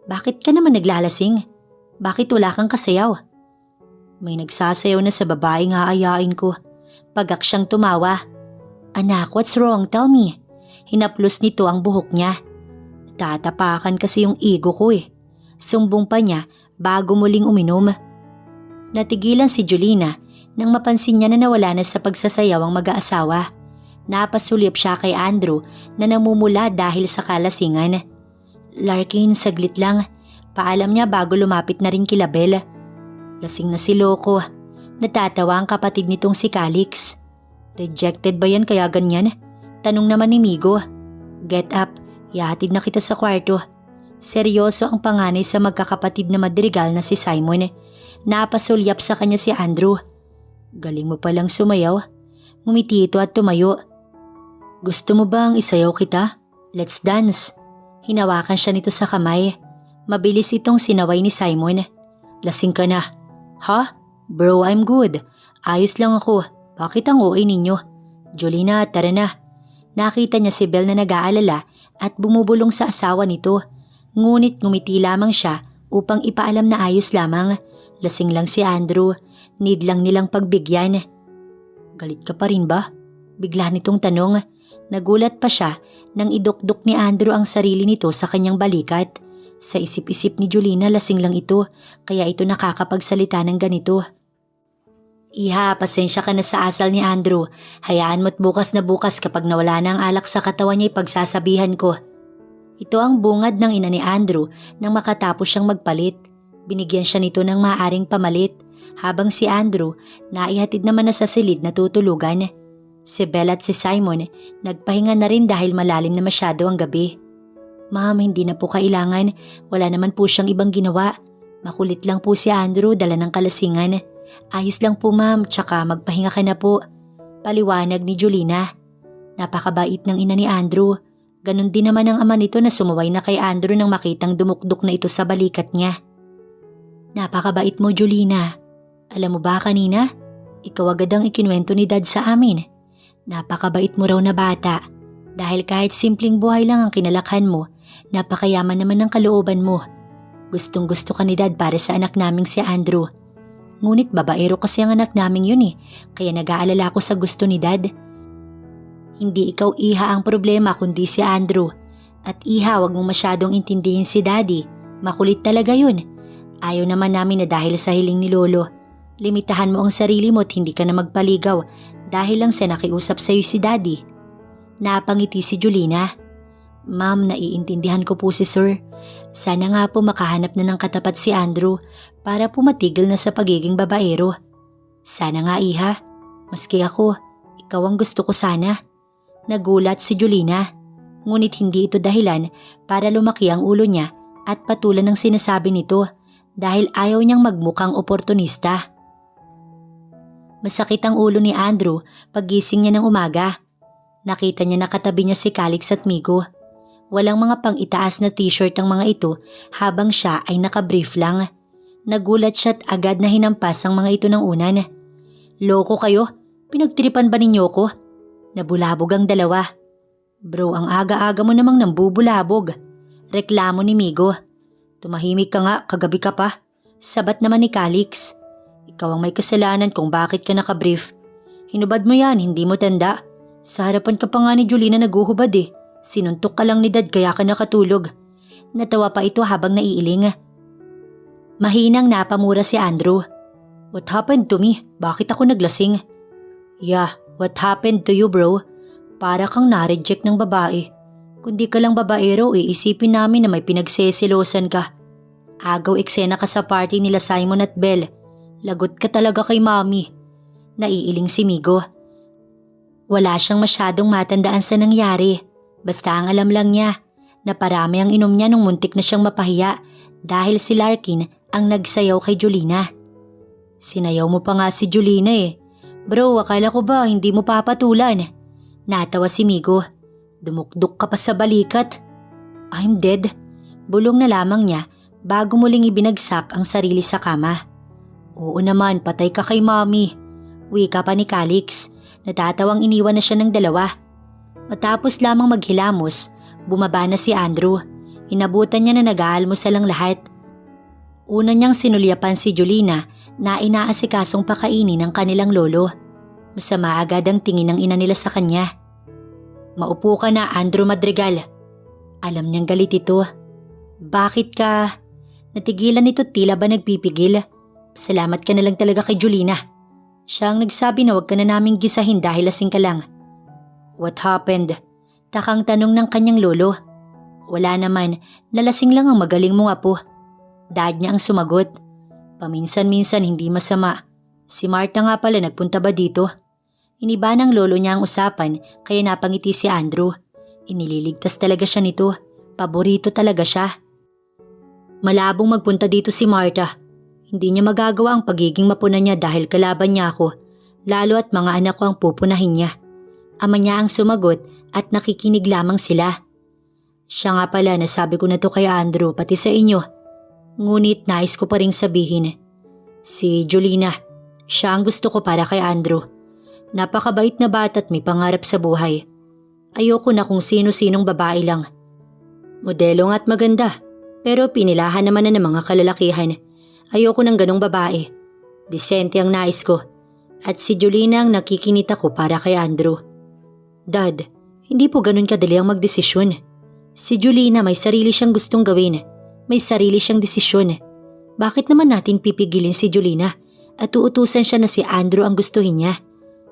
Bakit ka naman naglalasing? Bakit wala kang kasayaw? May nagsasayaw na sa babaeng aayain ko. Pagak siyang tumawa. Anak, what's wrong? Tell me. Hinaplos nito ang buhok niya. Tatapakan kasi yung ego ko eh. Sumbong pa niya bago muling uminom. Natigilan si Julina nang mapansin niya na nawala na sa pagsasayaw ang mag-aasawa. Napasulyap siya kay Andrew na namumula dahil sa kalasingan. Larkin, saglit lang. Paalam niya bago lumapit na rin kila Bel. Lasing na si Loco. Natatawa ang kapatid nitong si Calix. Rejected ba yan kaya ganyan? Tanong naman ni Migo. Get up, ihatid na kita sa kwarto. Seryoso ang panganay sa magkakapatid na madrigal na si Simon. Napasulyap sa kanya si Andrew. Galing mo palang sumayaw. Ngumiti ito at tumayo. Gusto mo bang isayaw kita? Let's dance. Hinawakan siya nito sa kamay. Mabilis itong sinaway ni Simon. Lasing ka na. Ha? Bro, I'm good. Ayos lang ako. Bakit ang OA ninyo? Julina, tara na. Nakita niya si Bel na nag-aalala at bumubulong sa asawa nito. Ngunit ngumiti lamang siya upang ipaalam na ayos lamang. Lasing lang si Andrew. Need lang nilang pagbigyan. Galit ka pa rin ba? Bigla nitong tanong. Nagulat pa siya nang idukduk ni Andrew ang sarili nito sa kanyang balikat. Sa isip-isip ni Julina lasing lang ito kaya ito nakakapagsalita ng ganito. Iha, pasensya ka na sa asal ni Andrew. Hayaan mo't bukas na bukas kapag nawala na ang alak sa katawan niya ipagsasabihan ko. Ito ang bungad ng ina ni Andrew nang makatapos siyang magpalit. Binigyan siya nito ng maaaring pamalit habang si Andrew naihatid naman na sa silid na tutulugan. Si Bel at si Simon nagpahinga na rin dahil malalim na masyado ang gabi. Ma'am, hindi na po kailangan. Wala naman po siyang ibang ginawa. Makulit lang po si Andrew, dala ng kalasingan. Ayos lang po ma'am, tsaka magpahinga ka na po. Paliwanag ni Julina. Napakabait ng ina ni Andrew. Ganon din naman ang ama nito na sumuway na kay Andrew nang makitang dumukdok na ito sa balikat niya. Napakabait mo, Julina. Alam mo ba kanina? Ikaw agad ang ikinuwento ni Dad sa amin. Napakabait mo raw na bata. Dahil kahit simpleng buhay lang ang kinalakhan mo, napakayaman naman ng kalooban mo. Gustong gusto ka ni Dad para sa anak naming si Andrew. Ngunit babaero kasi ang anak naming yun eh, kaya nag-aalala ko sa gusto ni Dad. Hindi ikaw iha ang problema kundi si Andrew. At iha, wag mong masyadong intindihin si daddy. Makulit talaga yun. Ayaw naman namin na dahil sa hiling ni lolo. Limitahan mo ang sarili mo at hindi ka na magpaligaw dahil lang sa nakiusap sa'yo si daddy. Napangiti si Julina. Ma'am, naiintindihan ko po si sir. Sana nga po makahanap na ng katapat si Andrew para po matigil na sa pagiging babaero. Sana nga iha. Maski ako, ikaw ang gusto ko sana. Nagulat si Julina. Ngunit hindi ito dahilan para lumaki ang ulo niya at patulan ng sinasabi nito dahil ayaw niyang magmukhang oportunista. Masakit ang ulo ni Andrew paggising niya ng umaga. Nakita niya na katabi niya si Calix at Migo. Walang mga pang-itaas na t-shirt ang mga ito habang siya ay nakabrief lang. Nagulat siya at agad na hinampas ang mga ito ng unan. Loko kayo? Pinagtripan ba ninyo ko? Nabulabog ang dalawa. Bro, ang aga-aga mo namang nambubulabog. Reklamo ni Migo. Tumahimik ka nga, kagabi ka pa. Sabat naman ni Calix. Ikaw ang may kasalanan kung bakit ka nakabrief. Hinubad mo yan, hindi mo tanda. Sa harapan ka pa nga ni Julina naguhubad eh. Sinuntok ka lang ni Dad kaya ka nakatulog. Natawa pa ito habang naiiling. Mahinang napamura si Andrew. What happened to me? Bakit ako naglasing? Yeah, what happened to you bro? Para kang na-reject ng babae. Kung di ka lang babaero, iisipin namin na may pinagsesilosan ka. Agaw eksena ka sa party nila Simon at Belle. Lagot ka talaga kay mami. Naiiling si Migo. Wala siyang masyadong matandaan sa nangyari. Basta ang alam lang niya na parami ang inom niya nung muntik na siyang mapahiya dahil si Larkin ang nagsayaw kay Julina. Sinayaw mo pa nga si Julina eh. Bro, akala ko ba hindi mo papatulan? Natawa si Migo. Dumukdok ka pa sa balikat. I'm dead. Bulong na lamang niya bago muling ibinagsak ang sarili sa kama. Oo naman, patay ka kay mami. Wika pa ni Calix. Natatawang iniwan na siya ng dalawa. Matapos lamang maghilamos, bumaba na si Andrew. Inabutan niya na nag-aalmusal ang lahat. Una niyang sinulyapan si Julina na inaasikasong pakainin ng kanilang lolo. Masama agad ang tingin ng ina nila sa kanya. Maupo ka na, Andrew Madrigal. Alam niyang galit ito. Bakit ka? Natigilan ito tila ba nagpipigil? Salamat ka na lang talaga kay Julina. Siya ang nagsabi na huwag ka na naming gisahin dahil lasing ka lang. What happened? Takang tanong ng kanyang lolo. Wala naman, nalasing lang ang magaling mong apo. Dad niya ang sumagot. Paminsan-minsan hindi masama. Si Martha nga pala nagpunta ba dito? Iniba ng lolo niya ang usapan kaya napangiti si Andrew. Inililigtas talaga siya nito. Paborito talaga siya. Malabong magpunta dito si Martha. Hindi niya magagawa ang pagiging mapuna niya dahil kalaban niya ako. Lalo at mga anak ko ang pupunahin niya. Ama niya ang sumagot at nakikinig lamang sila. Siya nga pala, nasabi ko na to kay Andrew pati sa inyo. Ngunit nais ko pa ring sabihin. Si Julina, siya ang gusto ko para kay Andrew. Napakabait na bata at may pangarap sa buhay. Ayoko na kung sino-sinong babae lang. Modelo nga't maganda, pero pinilahan naman na ng mga kalalakihan. Ayoko ng ganong babae. Disente ang nais ko. At si Julina ang nakikinita ko para kay Andrew. Dad, hindi po ganun kadali ang magdesisyon. Si Julina may sarili siyang gustong gawin. May sarili siyang desisyon. Bakit naman natin pipigilin si Julina at uutusan siya na si Andrew ang gustuhin niya?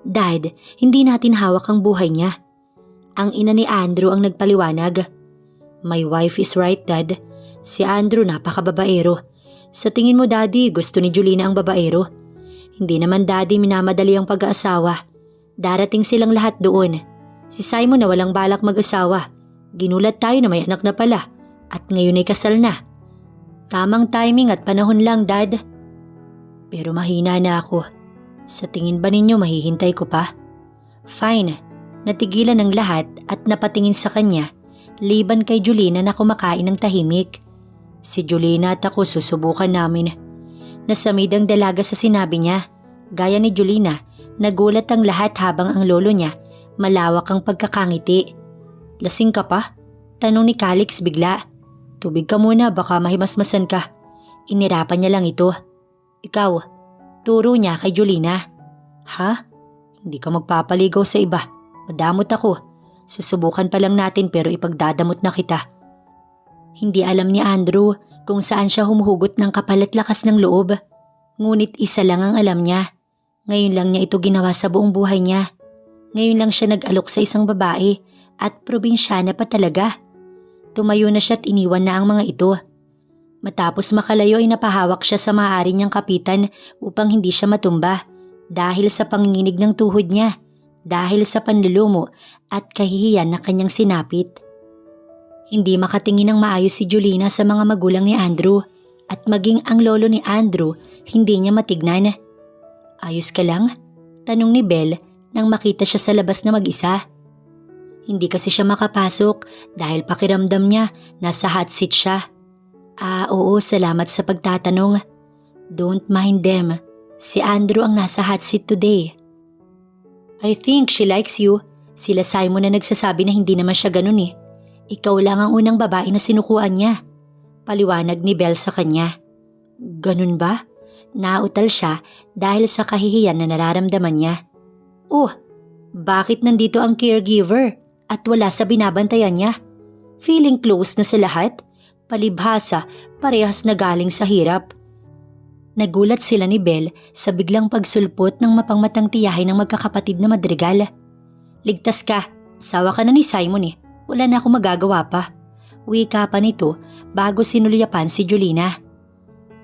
Dad, hindi natin hawak ang buhay niya. Ang ina ni Andrew ang nagpaliwanag. My wife is right, Dad. Si Andrew napakababaero. Sa tingin mo, Daddy, gusto ni Julina ang babaero? Hindi naman, Daddy, minamadali ang pag-aasawa. Darating silang lahat doon. Si Simon na walang balak mag-asawa. Ginulat tayo na may anak na pala. At ngayon ay kasal na. Tamang timing at panahon lang, Dad. Pero mahina na ako. Sa tingin ba ninyo mahihintay ko pa? Fine. Natigilan ng lahat at napatingin sa kanya, liban kay Julina na kumakain ng tahimik. Si Julina at ako susubukan namin. Nasamid ang dalaga sa sinabi niya. Gaya ni Julina, nagulat ang lahat habang ang lolo niya, malawak ang pagkakangiti. Lasing ka pa? Tanong ni Calix bigla. Tubig ka muna, baka mahimasmasan ka. Inirapan niya lang ito. Ikaw, turo niya kay Julina. Ha? Hindi ka magpapaligaw sa iba. Madamot ako. Susubukan pa lang natin pero ipagdadamot na kita. Hindi alam ni Andrew kung saan siya humuhugot ng kapal at lakas ng loob. Ngunit isa lang ang alam niya. Ngayon lang niya ito ginawa sa buong buhay niya. Ngayon lang siya nag-alok sa isang babae at probinsyana pa talaga. Tumayo na siya at iniwan na ang mga ito. Matapos makalayo ay napahawak siya sa maaari niyang kapitan upang hindi siya matumba dahil sa panginginig ng tuhod niya, dahil sa panlulumo at kahihiyan na kanyang sinapit. Hindi makatingin ng maayos si Julina sa mga magulang ni Andrew at maging ang lolo ni Andrew hindi niya matignan. Ayos ka lang? Tanong ni Belle nang makita siya sa labas na mag-isa. Hindi kasi siya makapasok dahil pakiramdam niya nasa hot seat siya. Oo, salamat sa pagtatanong. Don't mind them. Si Andrew ang nasa hot seat today. I think she likes you. Sila Simon na nagsasabi na hindi naman siya ganun eh. Ikaw lang ang unang babae na sinukuan niya. Paliwanag ni Belle sa kanya. Ganun ba? Nautal siya dahil sa kahihiyan na nararamdaman niya. Oh, bakit nandito ang caregiver at wala sa binabantayan niya? Feeling close na sa lahat? Palibhasa, parehas na galing sa hirap. Nagulat sila ni Belle sa biglang pagsulpot ng mapangmatang tiyahin ng magkakapatid na Madrigal. Ligtas ka, sawa ka na ni Simon eh. Wala na akong magagawa pa. Wika pa nito bago sinulyapan si Julina.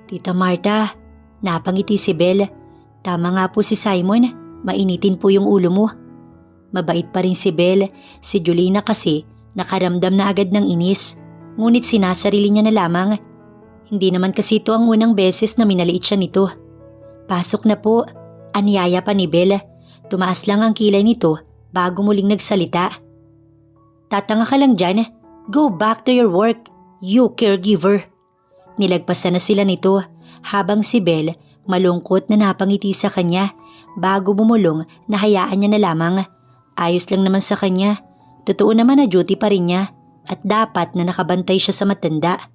Tita Marta, napangiti si Belle. Tama nga po si Simon, mainitin po yung ulo mo. Mabait pa rin si Belle, si Julina kasi nakaramdam na agad ng inis. Ngunit sinasarili niya na lamang. Hindi naman kasi ito ang unang beses na minaliit siya nito. Pasok na po, anyaya pa ni Belle. Tumaas lang ang kilay nito bago muling nagsalita. Tatanga ka lang dyan. Go back to your work, you caregiver. Nilagpasan na sila nito habang si Belle malungkot na napangiti sa kanya bago bumulong na hayaan niya na lamang. Ayos lang naman sa kanya. Totoo naman na duty pa rin niya. At dapat na nakabantay siya sa matanda.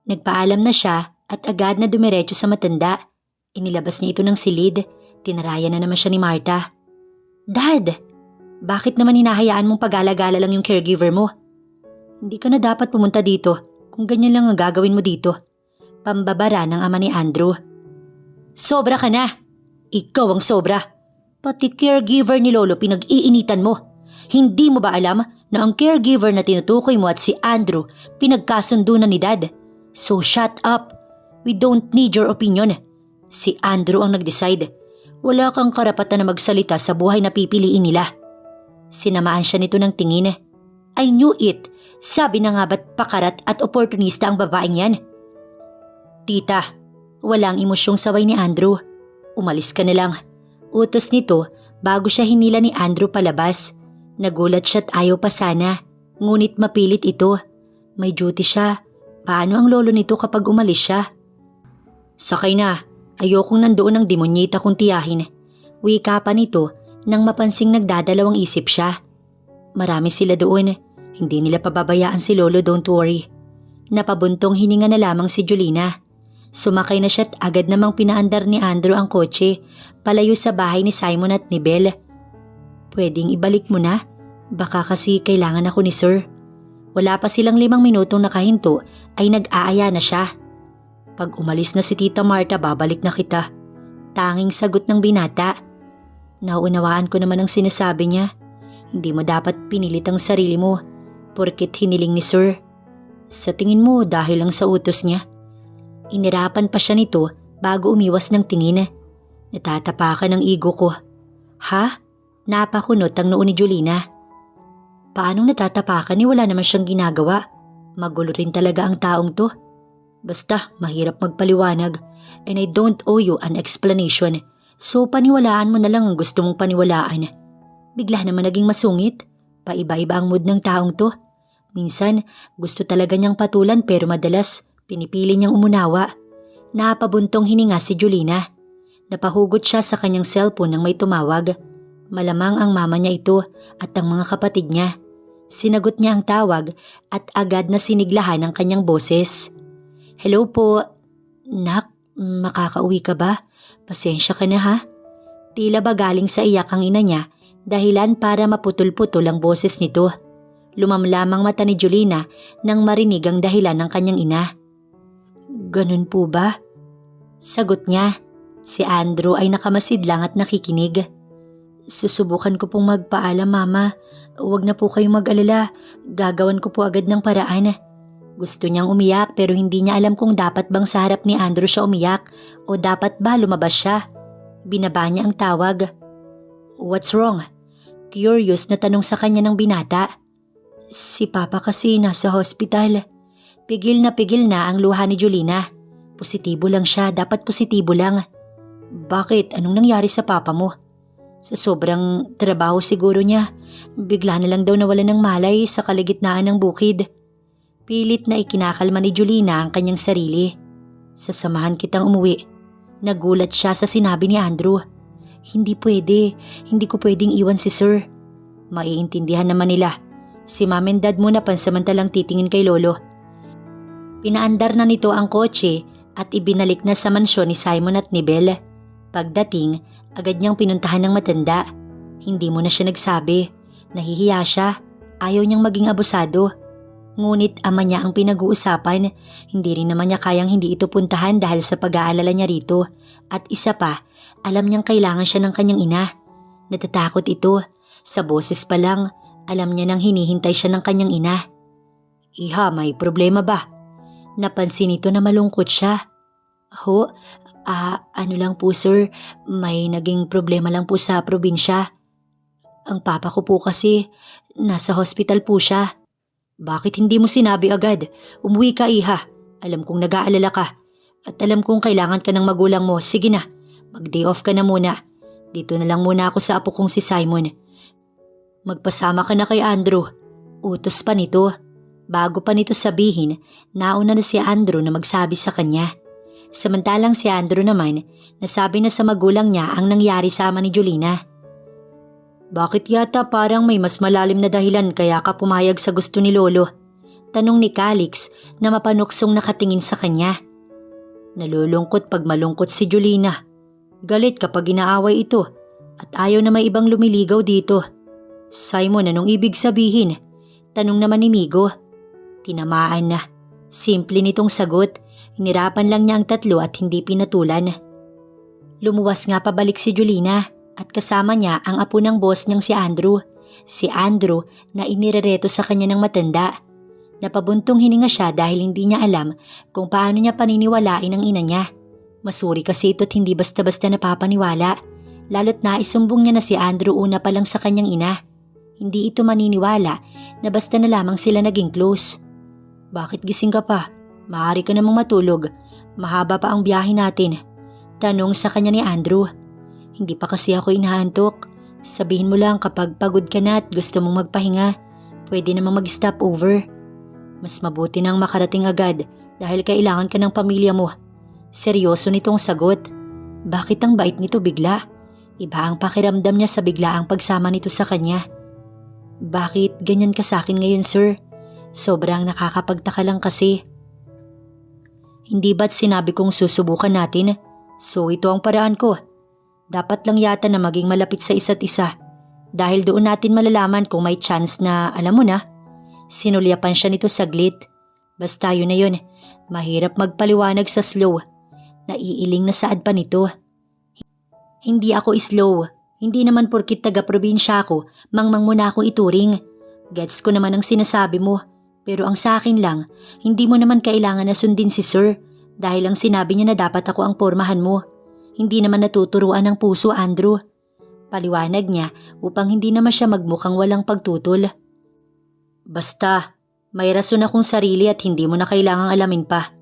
Nagpaalam na siya at agad na dumiretso sa matanda. Inilabas niya ito ng silid. Tinarayan na naman siya ni Marta. Dad, bakit naman hinahayaan mong pag-alagala lang yung caregiver mo? Hindi ka na dapat pumunta dito kung ganyan lang ang gagawin mo dito. Pambabara ng ama ni Andrew. Sobra ka na. Ikaw ang sobra. Pati caregiver ni Lolo pinag-iinitan mo. Hindi mo ba alam na ang caregiver na tinutukoy mo at si Andrew pinagkasundo na ni Dad? So shut up. We don't need your opinion. Si Andrew ang nag-decide. Wala kang karapatan na magsalita sa buhay na pipiliin nila. Sinamaan siya nito ng tingin. I knew it. Sabi na nga ba't pakarat at oportunista ang babaeng yan? Tita, walang emosyong saway ni Andrew. Umalis ka na lang. Utos nito bago siya hinila ni Andrew palabas. Nagulat siya at ayaw pa sana, ngunit mapilit ito. May duty siya. Paano ang lolo nito kapag umalis siya? Sakay na, ayokong nandoon ang demonyita kong tiyahin. Wika pa nito nang mapansing nagdadalawang isip siya. Marami sila doon, hindi nila pababayaan si Lolo, don't worry. Napabuntong hininga na lamang si Julina. Sumakay na siya at agad namang pinaandar ni Andrew ang kotse, palayo sa bahay ni Simon at ni Belle. Pwedeng ibalik mo na? Baka kasi kailangan ako ni Sir. Wala pa silang 5 minutong nakahinto ay nag-aaya na siya. Pag umalis na si Tita Marta, babalik na kita. Tanging sagot ng binata. Nauunawaan ko naman ang sinasabi niya. Hindi mo dapat pinilit ang sarili mo porket hiniling ni Sir. Sa tingin mo dahil lang sa utos niya. Inirapan pa siya nito bago umiwas ng tingin. Natatapakan ng ego ko. Ha? Napakunot ang noo ni Julina. Paanong natatapakan wala naman siyang ginagawa? Magulo rin talaga ang taong to. Basta mahirap magpaliwanag and I don't owe you an explanation. So paniwalaan mo na lang ang gusto mong paniwalaan. Bigla naman naging masungit. Paiba-iba ang mood ng taong to. Minsan gusto talaga niyang patulan pero madalas pinipili niyang umunawa. Napabuntong hininga si Julina. Napahugot siya sa kanyang cellphone nang may tumawag. Malamang ang mama niya ito at ang mga kapatid niya. Sinagot niya ang tawag at agad na siniglahan ang kanyang boses. Hello po. Nak, makakauwi ka ba? Pasensya ka na ha. Tila ba galing sa iyak ang ina niya dahilan para maputol-putol ang boses nito. Lumamlamang mata ni Julina nang marinig ang dahilan ng kanyang ina. "Ganun po ba?" Sagot niya. Si Andrew ay nakamasid lang at nakikinig. "Susubukan ko pong magpaalam, Mama. Huwag na po kayong mag-alala. Gagawan ko po agad ng paraan." Gusto niyang umiyak pero hindi niya alam kung dapat bang sa harap ni Andrew siya umiyak o dapat ba lumabas siya. Binaba niya ang tawag. "What's wrong?" Curious na tanong sa kanya ng binata. "Si Papa kasi nasa hospital." Pigil na ang luha ni Julina. Positibo lang siya, dapat positibo lang. "Bakit? Anong nangyari sa papa mo?" "Sa sobrang trabaho siguro niya. Bigla na lang daw nawala ng malay sa kaligitnaan ng bukid." Pilit na ikinakalma ni Julina ang kanyang sarili. "Sasamahan kitang umuwi." Nagulat siya sa sinabi ni Andrew. "Hindi pwede. Hindi ko pwedeng iwan si Sir." Maiintindihan naman nila. Si Mom and Dad muna pansamantalang titingin kay Lolo. Pinaandar na nito ang kotse at ibinalik na sa mansyon ni Simon at ni Belle. Pagdating, agad niyang pinuntahan ng matanda. Hindi mo na siya nagsabi. Nahihiya siya. Ayaw niyang maging abusado. Ngunit ama niya ang pinag-uusapan. Hindi rin naman niya kayang hindi ito puntahan dahil sa pag-aalala niya rito. At isa pa, alam niyang kailangan siya ng kanyang ina. Natatakot ito. Sa boses pa lang, alam niya nang hinihintay siya ng kanyang ina. "Iha, may problema ba?" Napansin ito na malungkot siya. "Ho, ano lang po sir, may naging problema lang po sa probinsya. Ang papa ko po kasi, nasa hospital po siya." "Bakit hindi mo sinabi agad? Umuwi ka, iha. Alam kong nag-aalala ka. At alam kong kailangan ka ng magulang mo. Sige na, mag-day off ka na muna. Dito na lang muna ako sa apo kong si Simon. Magpasama ka na kay Andrew." Utos pa nito. Bago pa nito sabihin, nauna na si Andrew na magsabi sa kanya. Samantalang si Andrew naman, nasabi na sa magulang niya ang nangyari sa ama ni Julina. "Bakit yata parang may mas malalim na dahilan kaya ka pumayag sa gusto ni Lolo?" Tanong ni Calix na mapanuksong nakatingin sa kanya. Nalulungkot pag malungkot si Julina. Galit kapag inaaway ito at ayaw na may ibang lumiligaw dito. "Simon, anong ibig sabihin?" Tanong naman ni Migo. Tinamaan na. Simple nitong sagot. Hinirapan lang niya ang tatlo at hindi pinatulan. Lumuwas nga pabalik si Julina at kasama niya ang apo ng boss niyang si Andrew. Si Andrew na inirereto sa kanya ng matanda. Napabuntong hininga siya dahil hindi niya alam kung paano niya paniniwalain ang ina niya. Masuri kasi ito't hindi basta-basta napapaniwala. Lalo't naisumbong niya na si Andrew una pa lang sa kanyang ina. Hindi ito maniniwala na basta na lamang sila naging close. "Bakit gising ka pa? Maaari ka namang matulog. Mahaba pa ang biyahe natin." Tanong sa kanya ni Andrew. "Hindi pa kasi ako inaantok. Sabihin mo lang kapag pagod ka na at gusto mong magpahinga. Pwede namang mag-stop over." "Mas mabuti nang makarating agad dahil kailangan ka ng pamilya mo." Seryoso nitong sagot. Bakit ang bait nito bigla? Iba ang pakiramdam niya sa biglaang pagsama nito sa kanya. "Bakit ganyan ka sa akin ngayon, sir? Sobrang nakakapagtaka lang kasi." "Hindi ba't sinabi kong susubukan natin? So ito ang paraan ko. Dapat lang yata na maging malapit sa isa't isa. Dahil doon natin malalaman kung may chance na, alam mo na." Sinulyapan siya nito saglit. Basta yun na yun. Mahirap magpaliwanag sa slow. Naiiling na saad pa nito. "Hindi ako slow. Hindi naman porkit taga-probinsya ako, mangmang mo na akong ituring. Gets ko naman ang sinasabi mo. Pero ang sa akin lang, hindi mo naman kailangan na sundin si Sir dahil ang sinabi niya na dapat ako ang pormahan mo. Hindi naman natuturuan ng puso, Andrew." Paliwanag niya upang hindi naman siya magmukhang walang pagtutol. "Basta, may rason akong sarili at hindi mo na kailangang alamin pa."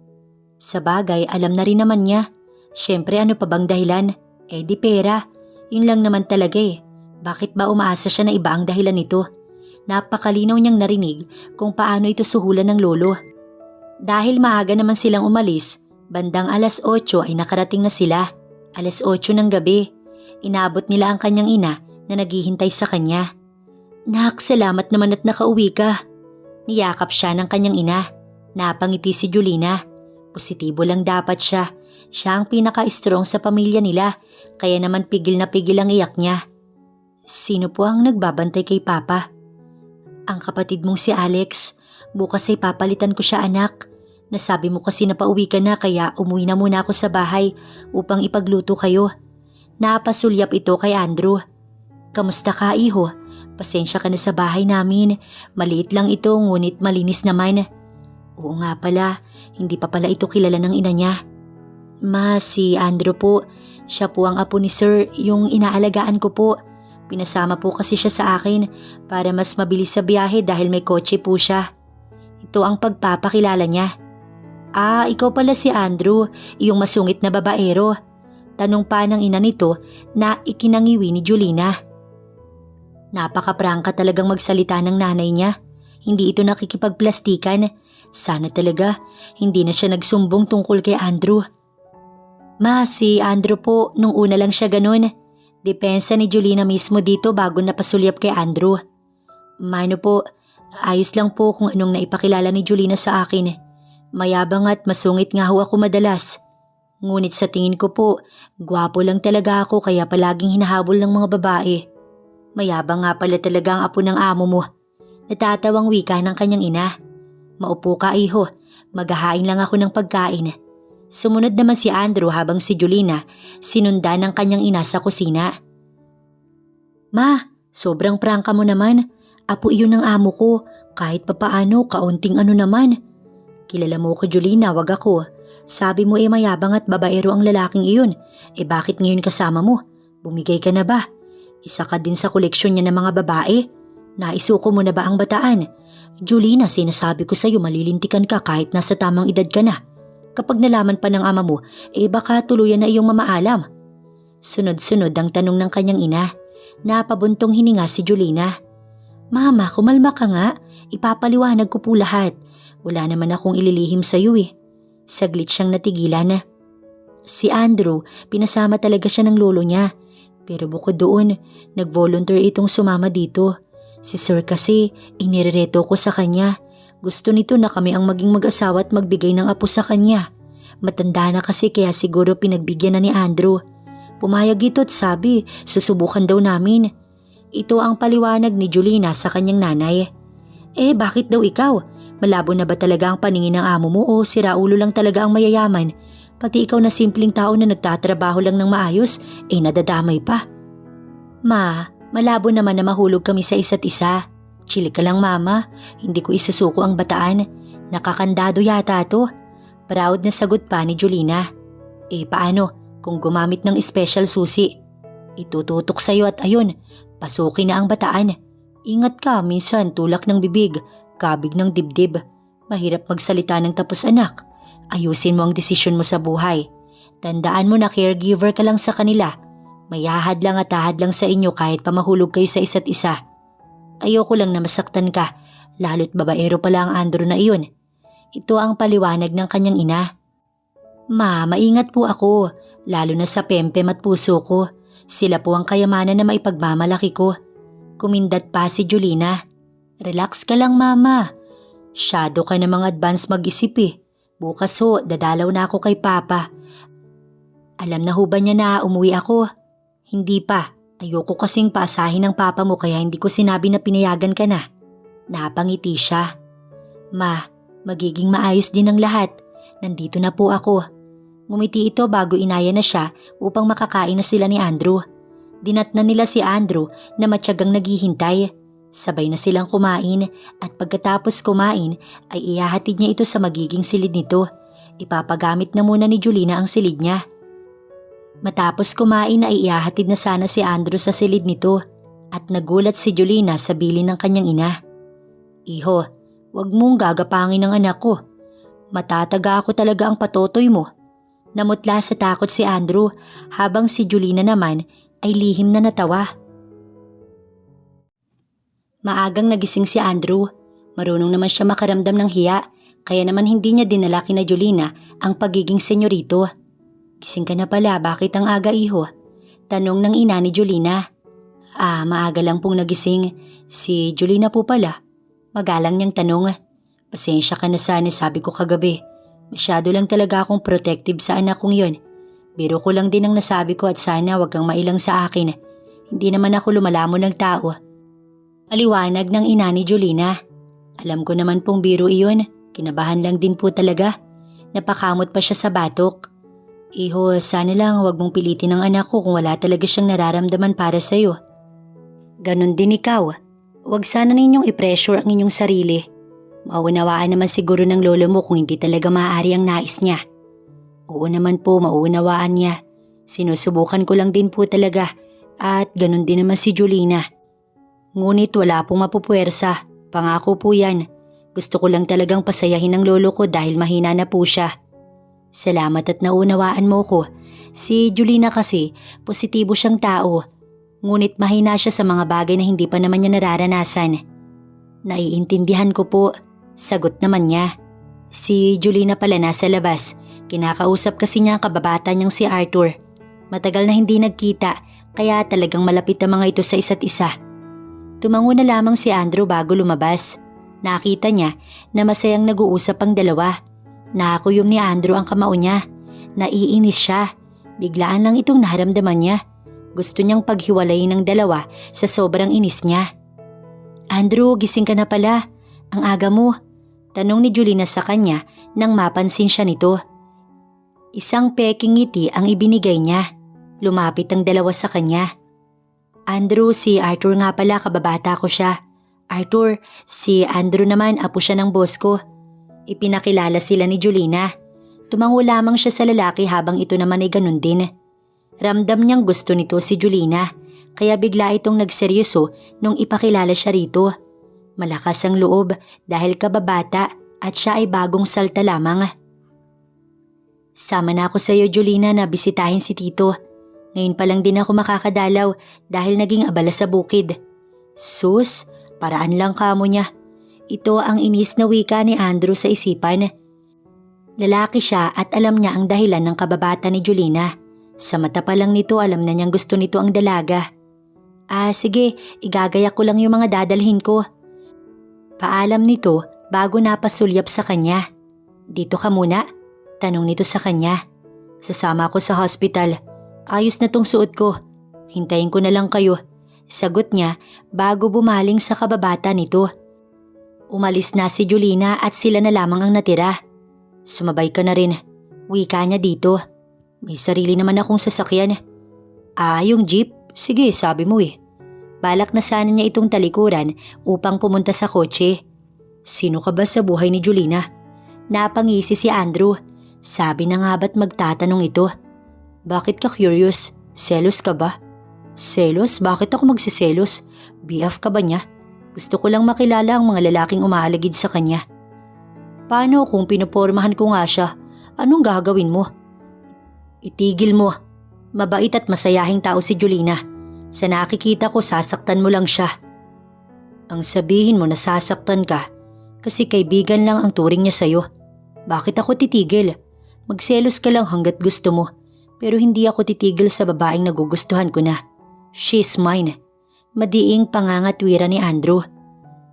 Sa bagay, alam na rin naman niya. Siyempre, ano pa bang dahilan? Di pera. Yun lang naman talaga eh. Bakit ba umaasa siya na iba ang dahilan nito? Napakalinaw niyang narinig kung paano ito suhulan ng lolo. Dahil maaga naman silang umalis, bandang 8:00 ay nakarating na sila. 8:00 ng gabi. Inabot nila ang kanyang ina na naghihintay sa kanya. "Nak, salamat naman at nakauwi ka." Niyakap siya ng kanyang ina. Napangiti si Julina. Positibo lang dapat siya. Siya ang pinaka-strong sa pamilya nila, kaya naman pigil na pigil ang iyak niya. Sino po ang nagbabantay kay Papa? Ang kapatid mong si Alex. Bukas ay papalitan ko siya, anak. Nasabi mo kasi na pauwi ka na kaya umuwi na muna ako sa bahay upang ipagluto kayo. Napasulyap ito kay Andrew. Kamusta ka, iho? Pasensya ka na sa bahay namin. Maliit lang ito ngunit malinis naman. Oo nga pala, hindi pa pala ito kilala ng ina niya. Ma, si Andrew po. Siya po ang apo ni Sir, yung inaalagaan ko po. Pinasama po kasi siya sa akin para mas mabilis sa biyahe dahil may kotse po siya. Ito ang pagpapakilala niya. Ah, ikaw pala si Andrew, yung masungit na babaero. Tanong pa ng ina nito na ikinangiwi ni Julina. Napaka-prangka talagang magsalita ng nanay niya. Hindi ito nakikipagplastikan. Sana talaga hindi na siya nagsumbong tungkol kay Andrew. Ma, si Andrew po, nung una lang siya ganun. Depensa ni Julina mismo dito bago napasulyap kay Andrew. Mano po, ayos lang po kung anong naipakilala ni Julina sa akin. Mayabang at masungit nga ho ako madalas. Ngunit sa tingin ko po, gwapo lang talaga ako kaya palaging hinahabol ng mga babae. Mayabang nga pala talaga ang apo ng amo mo. Natatawang wika ng kanyang ina. Maupo ka, iho. Maghahain lang ako ng pagkain. Sumunod naman si Andrew habang si Julina sinundan ng kanyang ina sa kusina. Ma, sobrang prangka mo naman. Apo iyon ng amo ko. Kahit papaano, kaunting ano naman. Kilala mo ko, Julina, wag ako. Sabi mo mayabang at babaero ang lalaking iyon. Bakit ngayon kasama mo? Bumigay ka na ba? Isa ka din sa koleksyon niya ng mga babae. Naisuko mo na ba ang bataan? Julina, sinasabi ko sa'yo malilintikan ka kahit nasa tamang edad ka na. Kapag nalaman pa ng ama mo, baka tuluyan na iyong mamaalam. Sunod-sunod ang tanong ng kanyang ina. Napabuntong hininga si Julina. Mama, kumalma ka nga. Ipapaliwanag ko po lahat. Wala naman akong ililihim sa'yo Saglit siyang natigilan. Si Andrew, pinasama talaga siya ng lolo niya. Pero bukod doon, nag-volunteer itong sumama dito. Si Sir kasi, inirereto ko sa kanya. Gusto nito na kami ang maging mag-asawa at magbigay ng apo sa kanya. Matanda na kasi kaya siguro pinagbigyan na ni Andrew. Pumayag ito at sabi, susubukan daw namin. Ito ang paliwanag ni Julina sa kanyang nanay. Bakit daw ikaw? Malabo na ba talaga ang paningin ng amo mo o siraulo lang talaga ang mayayaman? Pati ikaw na simpleng tao na nagtatrabaho lang ng maayos, nadadamay pa. Ma, malabo naman na mahulog kami sa isa't isa. Chili ka lang mama, hindi ko isusuko ang bataan. Nakakandado yata to. Proud na sagot pa ni Julina. Paano kung gumamit ng special susi? Itututok sa'yo at ayun, pasukin na ang bataan. Ingat ka, minsan tulak ng bibig, kabig ng dibdib. Mahirap magsalita ng tapos anak. Ayusin mo ang desisyon mo sa buhay. Tandaan mo na caregiver ka lang sa kanila. Mayahad lang at ahad lang sa inyo kahit pa mahulog kayo sa isa't isa. Ayoko lang na masaktan ka, lalo't babaero pala ang Andrew na iyon. Ito ang paliwanag ng kanyang ina. Ma, maingat po ako, lalo na sa pempem at puso ko. Sila po ang kayamanan na maipagmamalaki ko. Kumindat pa si Julina. Relax ka lang mama. Shadow ka namang advance mag-isip Bukas dadalaw na ako kay Papa. Alam na ho ba niya na umuwi ako? Hindi pa. Ayoko kasing paasahin ng Papa mo kaya hindi ko sinabi na pinayagan ka na. Napangiti siya. Ma, magiging maayos din ang lahat. Nandito na po ako. Ngumiti ito bago inaya na siya upang makakain na sila ni Andrew. Dinatnan nila si Andrew na matyagang naghihintay. Sabay na silang kumain at pagkatapos kumain ay ihahatid niya ito sa magiging silid nito. Ipapagamit na muna ni Julina ang silid niya. Matapos kumain ay ihahatid na sana si Andrew sa silid nito at nagulat si Julina sa bilin ng kanyang ina. Iho, wag mong gagapangin ang anak ko. Matataga ako talaga ang patotoy mo. Namutla sa takot si Andrew habang si Julina naman ay lihim na natawa. Maagang nagising si Andrew. Marunong naman siya makaramdam ng hiya, kaya naman hindi niya dinala kina Julina ang pagiging senyorito. Gising ka na pala, bakit ang aga iho? Tanong ng ina ni Julina. Maaga lang pong nagising. Si Julina po pala. Magalang niyang tanong. Pasensya ka na sana, sabi ko kagabi. Masyado lang talaga akong protective sa anak kong yon. Biro ko lang din ang nasabi ko at sana wag kang mailang sa akin. Hindi naman ako lumalamon ng tao. Paliwanag ng ina ni Julina. Alam ko naman pong biro iyon. Kinabahan lang din po talaga. Napakamot pa siya sa batok. Iho, sana lang wag mong pilitin ang anak ko kung wala talaga siyang nararamdaman para sa'yo. Ganon din ikaw. Wag sana ninyong i-pressure ang inyong sarili. Maunawaan naman siguro ng lolo mo kung hindi talaga maaari ang nais niya. Oo naman po, maunawaan niya. Sinusubukan ko lang din po talaga at ganon din naman si Julina. Ngunit wala pong mapupuwersa. Pangako po yan. Gusto ko lang talagang pasayahin ng lolo ko dahil mahina na po siya. Salamat at naunawaan mo ko. Si Julina kasi, positibo siyang tao. Ngunit mahina siya sa mga bagay na hindi pa naman niya nararanasan. Naiintindihan ko po. Sagot naman niya. Si Julina pala nasa labas. Kinakausap kasi niya ang kababata niyang si Arthur. Matagal na hindi nagkita kaya talagang malapit ang mga ito sa isa't isa. Tumango na lamang si Andrew bago lumabas. Nakita niya na masayang nag-uusap ang dalawa. Nakakuyom ni Andrew ang kamao niya. Naiinis siya. Biglaan lang itong naramdaman niya. Gusto niyang paghiwalayin ng dalawa sa sobrang inis niya. Andrew, gising ka na pala. Ang aga mo. Tanong ni Julina sa kanya nang mapansin siya nito. Isang peking ngiti ang ibinigay niya. Lumapit ang dalawa sa kanya. Andrew, si Arthur nga pala, kababata ko siya. Arthur, si Andrew naman, apo siya ng boss ko. Ipinakilala sila ni Julina. Tumango lamang siya sa lalaki habang ito naman ay ganun din. Ramdam niyang gusto nito si Julina, kaya bigla itong nagseryoso nung ipakilala siya rito. Malakas ang loob dahil kababata at siya ay bagong salta lamang. Sama na ako sa iyo, Julina, na bisitahin si Tito. Ngayon pa lang din ako makakadalaw dahil naging abala sa bukid. Sus, paraan lang kamo niya. Ito ang inis na wika ni Andrew sa isipan. Lalaki siya at alam niya ang dahilan ng kababata ni Julina. Sa mata pa lang nito alam na niyang gusto nito ang dalaga. Sige, igagaya ko lang yung mga dadalhin ko. Paalam nito bago napasulyap sa kanya. Dito ka muna? Tanong nito sa kanya. Sasama ako sa hospital. Ayos na tong suot ko. Hintayin ko na lang kayo. Sagot niya bago bumaling sa kababata nito. Umalis na si Julina at sila na lamang ang natira. Sumabay ka na rin. Wika niya dito. May sarili naman akong sasakyan. Yung jeep? Sige, sabi mo eh. Balak na sana niya itong talikuran upang pumunta sa kotse. Sino ka ba sa buhay ni Julina? Napangisi si Andrew. Sabi na nga ba't magtatanong ito? Bakit ka curious? Selos ka ba? Selos? Bakit ako magsiselos? BF ka ba niya? Gusto ko lang makilala ang mga lalaking umaalagid sa kanya. Paano kung pinupormahan ko nga siya? Anong gagawin mo? Itigil mo. Mabait at masayahing tao si Julina. Sa nakikita ko, sasaktan mo lang siya. Ang sabihin mo na sasaktan ka kasi kaibigan lang ang turing niya sa'yo. Bakit ako titigil? Magselos ka lang hanggat gusto mo. Pero hindi ako titigil sa babaeng nagugustuhan ko na. She's mine. Madiing pangangatwira ni Andrew.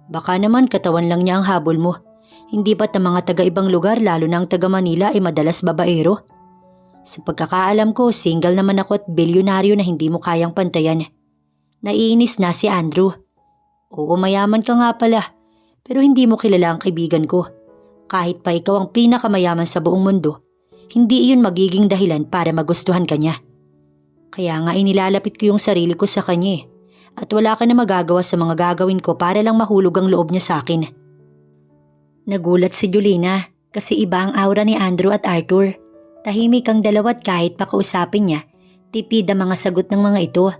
Baka naman katawan lang niya ang habol mo. Hindi ba't ang mga taga-ibang lugar lalo na ang taga-Manila ay madalas babaero? Sa pagkakaalam ko, single naman ako at bilyonaryo na hindi mo kayang pantayan. Naiinis na si Andrew. Oo, mayaman ka nga pala. Pero hindi mo kilala ang kaibigan ko. Kahit pa ikaw ang pinakamayaman sa buong mundo, hindi iyon magiging dahilan para magustuhan ka niya. Kaya nga inilalapit ko yung sarili ko sa kanya at wala ka na magagawa sa mga gagawin ko para lang mahulog ang loob niya sa akin. Nagulat si Julina kasi iba ang aura ni Andrew at Arthur. Tahimik ang dalawa at kahit pa kausapin niya, tipid ang mga sagot ng mga ito.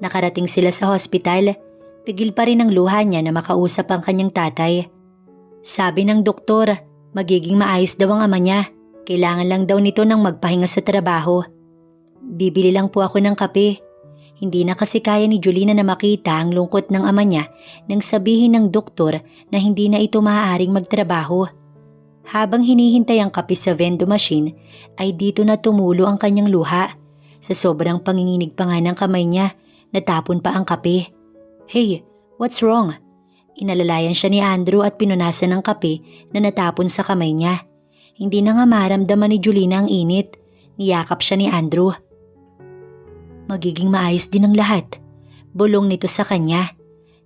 Nakarating sila sa hospital, pigil pa rin ang luha niya na makausap ang kanyang tatay. Sabi ng doktor, magiging maayos daw ang ama niya. Kailangan lang daw nito ng magpahinga sa trabaho. Bibili lang po ako ng kape. Hindi na kasi kaya ni Julina na makita ang lungkot ng ama niya nang sabihin ng doktor na hindi na ito maaaring magtrabaho. Habang hinihintay ang kape sa vending machine, ay dito na tumulo ang kanyang luha. Sa sobrang panginginig pa nga ng kamay niya, natapon pa ang kape. Hey, what's wrong? Inalalayan siya ni Andrew at pinunasan ng kape na natapon sa kamay niya. Hindi na nga maramdaman ni Julina ang init. Niyakap siya ni Andrew. Magiging maayos din ang lahat. bulong nito sa kanya.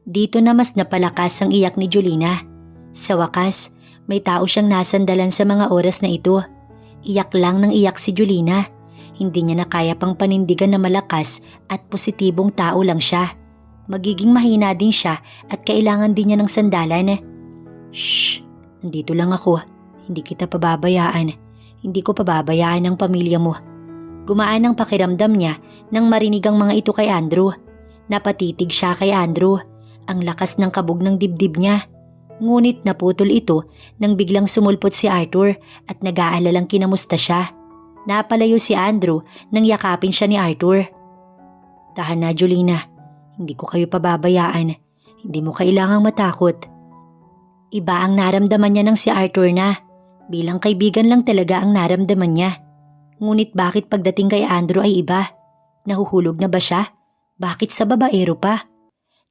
Dito na mas napalakas ang iyak ni Julina. Sa wakas, may tao siyang nasandalan sa mga oras na ito. Iyak lang ng iyak si Julina. Hindi niya na kaya pang panindigan na malakas at positibong tao lang siya. Magiging mahina din siya at kailangan din niya ng sandalan. Shh! Nandito lang ako. Hindi kita pababayaan. Hindi ko pababayaan ang pamilya mo. Gumaan ang pakiramdam niya nang marinig ang mga ito kay Andrew. Napatitig siya kay Andrew. Ang lakas ng kabog ng dibdib niya. Ngunit naputol ito nang biglang sumulpot si Arthur at nag-aalalang kinamusta siya. Napalayo si Andrew nang yakapin siya ni Arthur. Tahan na, Julina. Hindi ko kayo pababayaan. Hindi mo kailangang matakot. Iba ang naramdaman niya ng si Arthur na. Bilang kaibigan lang talaga ang naramdaman niya. Ngunit bakit pagdating kay Andrew ay iba? Nahuhulog na ba siya? Bakit sa babaero pa?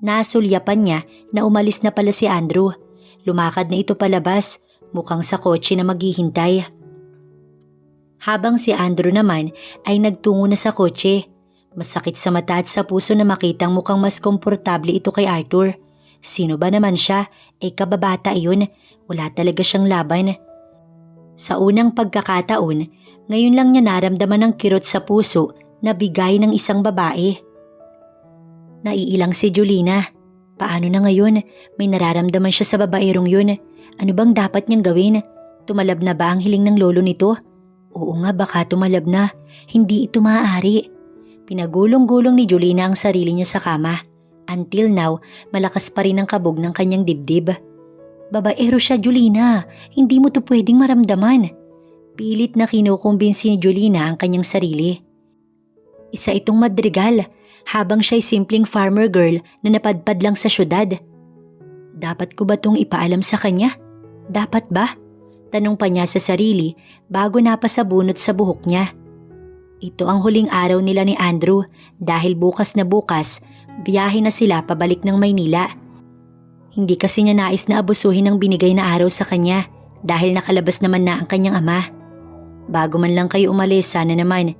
Nasulyapan niya na umalis na pala si Andrew. Lumakad na ito palabas, mukhang sa kotse na maghihintay. Habang si Andrew naman ay nagtungo na sa kotse. Masakit sa mata at sa puso na makitang mukhang mas komportable ito kay Arthur. Sino ba naman siya? Kababata iyon. Wala talaga siyang laban. Sa unang pagkakataon, ngayon lang niya naramdaman ang kirot sa puso na bigay ng isang babae. Naiilang si Julina. Paano na ngayon? May nararamdaman siya sa babaerong yun. Ano bang dapat niyang gawin? Tumalab na ba ang hiling ng lolo nito? Oo nga, baka tumalab na. Hindi ito maaari. Pinagulong-gulong ni Julina ang sarili niya sa kama. Until now, malakas pa rin ang kabog ng kanyang dibdib. Babaero siya, Julina. Hindi mo to pwedeng maramdaman. Pilit na kinukumbinsi ni Julina ang kanyang sarili. Isa itong madrigal habang siya'y simpleng farmer girl na napadpad lang sa syudad. Dapat ko ba itong ipaalam sa kanya? Dapat ba? Tanong pa niya sa sarili bago napasabunot sa buhok niya. Ito ang huling araw nila ni Andrew dahil bukas na bukas, biyahe na sila pabalik ng Maynila. Hindi kasi niya nais na abusuhin ang binigay na araw sa kanya dahil nakalabas naman na ang kanyang ama. Bago man lang kayo umalis, sana naman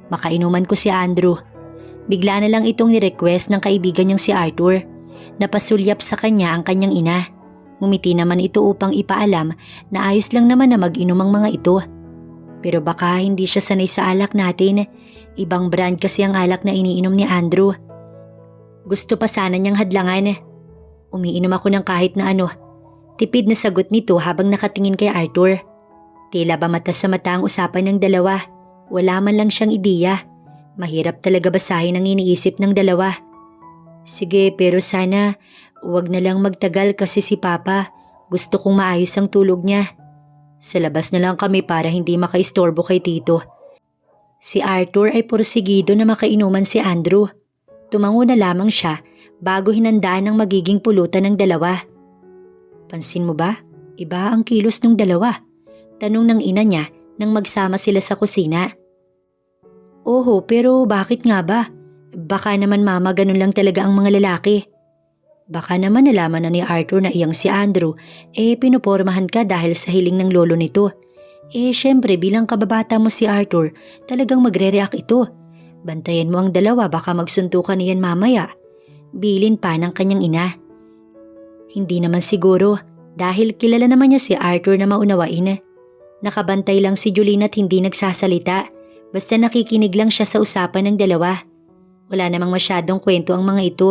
makainuman ko si Andrew. Bigla na lang itong ni-request ng kaibigan niyang si Arthur. Napasulyap sa kanya ang kanyang ina. Ngumiti naman ito upang ipaalam na ayos lang naman na mag-inom ang mga ito. Pero baka hindi siya sanay sa alak natin. Ibang brand kasi ang alak na iniinom ni Andrew. Gusto pa sana niyang hadlangan. Umiinom ako ng kahit na ano. Tipid na sagot nito habang nakatingin kay Arthur. Tila ba mata sa mata ang usapan ng dalawa. Wala man lang siyang ideya. Mahirap talaga basahin ang iniisip ng dalawa. Sige, pero sana huwag na lang magtagal kasi si Papa gusto kong maayos ang tulog niya. Sa labas na lang kami para hindi makaistorbo kay Tito. Si Arthur ay porsigido na makainuman si Andrew. Tumango na lamang siya bago hinandaan ang magiging pulutan ng dalawa. Pansin mo ba? Iba ang kilos ng dalawa. Tanong ng ina niya nang magsama sila sa kusina. Oho, pero bakit nga ba? Baka naman mama ganun lang talaga ang mga lalaki. Baka naman nalaman na ni Arthur na iyang si Andrew, pinupormahan ka dahil sa hiling ng lolo nito. Syempre bilang kababata mo si Arthur, talagang magre-react ito. Bantayan mo ang dalawa, baka magsuntukan niyan mamaya. Bilin pa ng kanyang ina. Hindi naman siguro, dahil kilala naman niya si Arthur na maunawain. Nakabantay lang si Julina at hindi nagsasalita, basta nakikinig lang siya sa usapan ng dalawa. Wala namang masyadong kwento ang mga ito,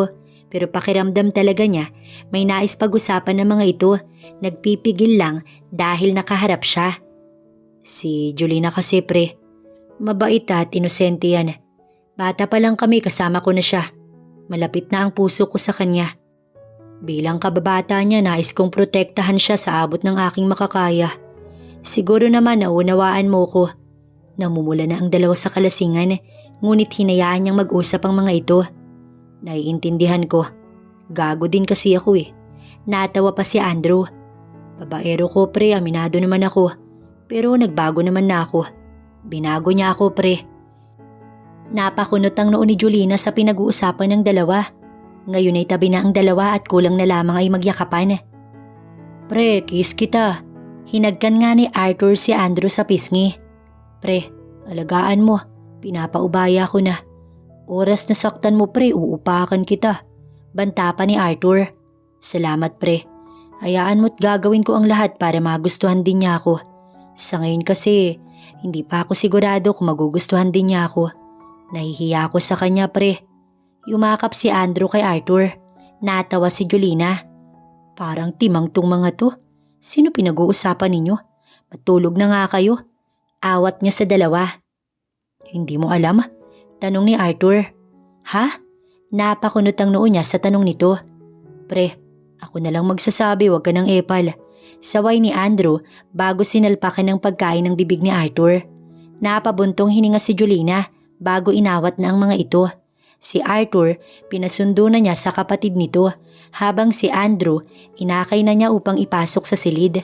pero pakiramdam talaga niya may nais pag-usapan ng mga ito, nagpipigil lang dahil nakaharap siya. Si Julina kasi pre, mabait at inosente yan. Bata pa lang kami kasama ko na siya. Malapit na ang puso ko sa kanya. Bilang kababata niya nais kong protektahan siya sa abot ng aking makakaya. Siguro naman naunawaan mo ko. Namumula na ang dalawa sa kalasingan, ngunit hinayaan niyang mag-usap ang mga ito. Naiintindihan ko. Gago din kasi ako Natawa pa si Andrew. Babaero ko pre, aminado naman ako. Pero nagbago naman na ako. Binago niya ako pre. Napakunot ang noo ni Julina sa pinag-uusapan ng dalawa. Ngayon ay tabi na ang dalawa at kulang na lamang ay magyakapan. Pre, kiss kita. Hinagkan nga ni Arthur si Andrew sa pisngi. Pre, alagaan mo. Pinapaubaya ko na. Oras na saktan mo pre, uupakan kita. Banta pa ni Arthur. Salamat pre. Hayaan mo't gagawin ko ang lahat para magustuhan din niya ako. Sa ngayon kasi, hindi pa ako sigurado kung magugustuhan din niya ako. Nahihiya ako sa kanya pre. Yumakap si Andrew kay Arthur. Natawa si Julina. Parang timang tong mga to. Sino pinag-uusapan ninyo? Matulog na nga kayo. Awat niya sa dalawa. Hindi mo alam? Tanong ni Arthur. Ha? Napakunot ang noo niya sa tanong nito. Pre, ako na lang magsasabi, wag ka ng epal. Saway ni Andrew bago sinalpakan ng pagkain ng bibig ni Arthur. Napabuntong hininga si Julina bago inawat na ang mga ito. Si Arthur pinasundo na niya sa kapatid nito habang si Andrew inakay na niya upang ipasok sa silid.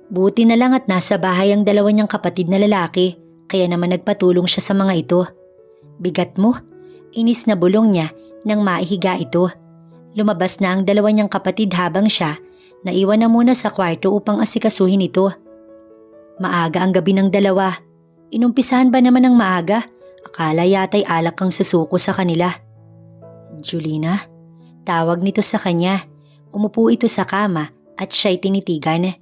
Buti na lang at nasa bahay ang dalawa niyang kapatid na lalaki kaya naman nagpatulong siya sa mga ito. Bigat mo? Inis na bulong niya nang maihiga ito. Lumabas na ang dalawa niyang kapatid habang siya naiwan na muna sa kwarto upang asikasuhin ito. Maaga ang gabi ng dalawa. Inumpisahan ba naman ng maaga? Akala yata'y alak kang susuko sa kanila. Julina, tawag nito sa kanya. Umupo ito sa kama at siya'y tinitigan.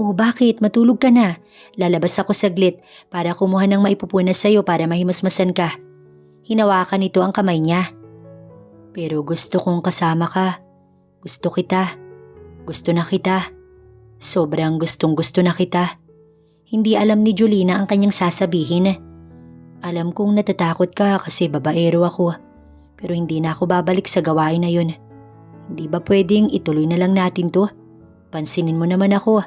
Oh bakit? Matulog ka na. Lalabas ako saglit para kumuha ng maipupunas sa'yo para mahimasmasan ka. Hinawakan nito ang kamay niya. Pero gusto kong kasama ka. Gusto kita. Gusto na kita. Sobrang gustong gusto na kita. Hindi alam ni Julina ang kanyang sasabihin. Alam kong natatakot ka kasi babaero ako. Pero hindi na ako babalik sa gawain na yun. Hindi ba pwedeng ituloy na lang natin to? Pansinin mo naman ako.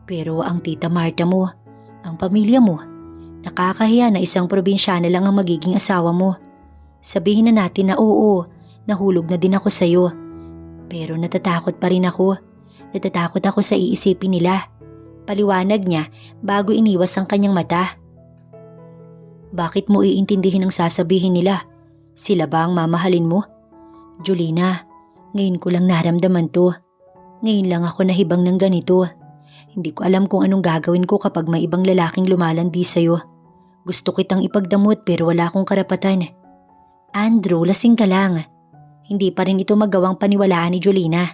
Pero ang tita Marta mo, ang pamilya mo, nakakahiya na isang probinsyana lang ang magiging asawa mo. Sabihin na natin na oo, nahulog na din ako sa'yo. Pero natatakot pa rin ako. Natatakot ako sa iisipin nila. Paliwanag niya bago iniwas ang kanyang mata. Bakit mo iintindihin ang sasabihin nila? Sila ba ang mamahalin mo? Julina, ngayon ko lang naramdaman to. Ngayon lang ako nahibang ng ganito. Hindi ko alam kung anong gagawin ko kapag may ibang lalaking lumalandi sa'yo. Gusto kitang ipagdamot pero wala akong karapatan. Andrew, lasing ka lang. Hindi pa rin ito magawang paniwalaan ni Julina.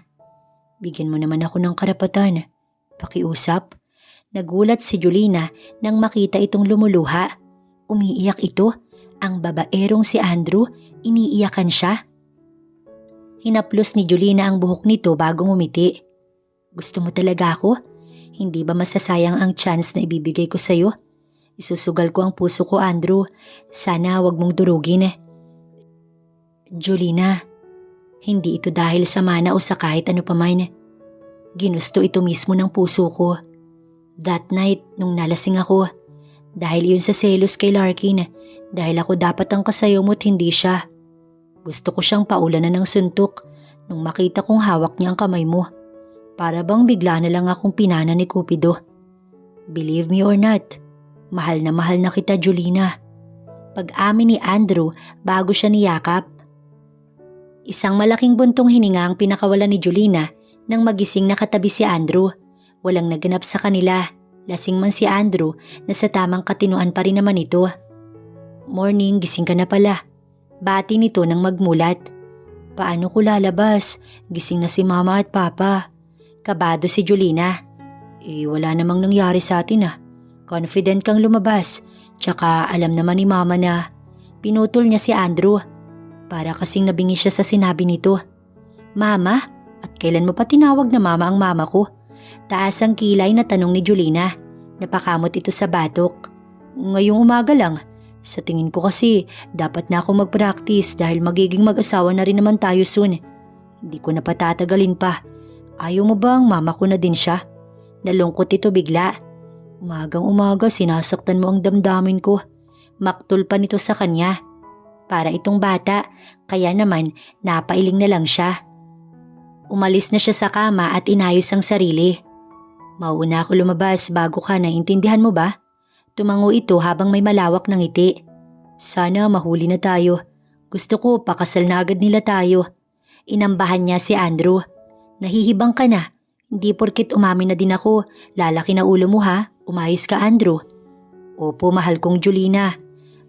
Bigyan mo naman ako ng karapatan. Pakiusap. Nagulat si Julina nang makita itong lumuluha. Umiiyak ito. Ang babaerong si Andrew, iniiyakan siya. Hinaplos ni Julina ang buhok nito bago ngumiti. Gusto mo talaga ako? Hindi ba masasayang ang chance na ibibigay ko sa'yo? Isusugal ko ang puso ko, Andrew. Sana wag mong durugin. Julina, hindi ito dahil sa mana o sa kahit ano paman. Ginusto ito mismo ng puso ko. That night, nung nalasing ako, dahil yun sa selos kay Larkin, dahil ako dapat ang kasayo mo't hindi siya. Gusto ko siyang paulanan ng suntok nung makita kong hawak niya ang kamay mo. Para bang bigla na lang akong pinana ni Cupido. Believe me or not, mahal na kita, Julina. Pag-amin ni Andrew bago siya niyakap. Isang malaking buntong hininga ang pinakawalan ni Julina nang magising na katabi si Andrew. Walang naganap sa kanila. Lasing man si Andrew na sa tamang katinuan pa rin naman ito. Morning, gising ka na pala. Bati nito nang magmulat. Paano ko lalabas? Gising na si mama at papa. Kabado si Julina. Wala namang nangyari sa atin ah. Confident kang lumabas. Tsaka alam naman ni mama na. Pinutol niya si Andrew. Para kasing nabingi siya sa sinabi nito. Mama? At kailan mo pa tinawag na mama ang mama ko? Taas ang kilay na tanong ni Julina. Napakamot ito sa batok. Ngayong umaga lang. Sa tingin ko kasi dapat na ako mag-practice dahil magiging mag-asawa na rin naman tayo soon. Hindi ko na patatagalin pa. Ayaw mo bang mama ko na din siya? Nalungkot ito bigla. Umagang umaga sinasaktan mo ang damdamin ko. Maktol pa nito sa kanya. Para itong bata, kaya naman napailing na lang siya. Umalis na siya sa kama at inayos ang sarili. Mauuna ako lumabas bago ka, naintindihan mo ba? Tumango ito habang may malawak ng ngiti. Sana mahuli na tayo. Gusto ko pakasal na agad nila tayo. Inambahan niya si Andrew. Nahihibang ka na. Hindi porkit umamin na din ako, lalaki na ulo mo ha. Umayos ka, Andrew. Opo, mahal kong Julina.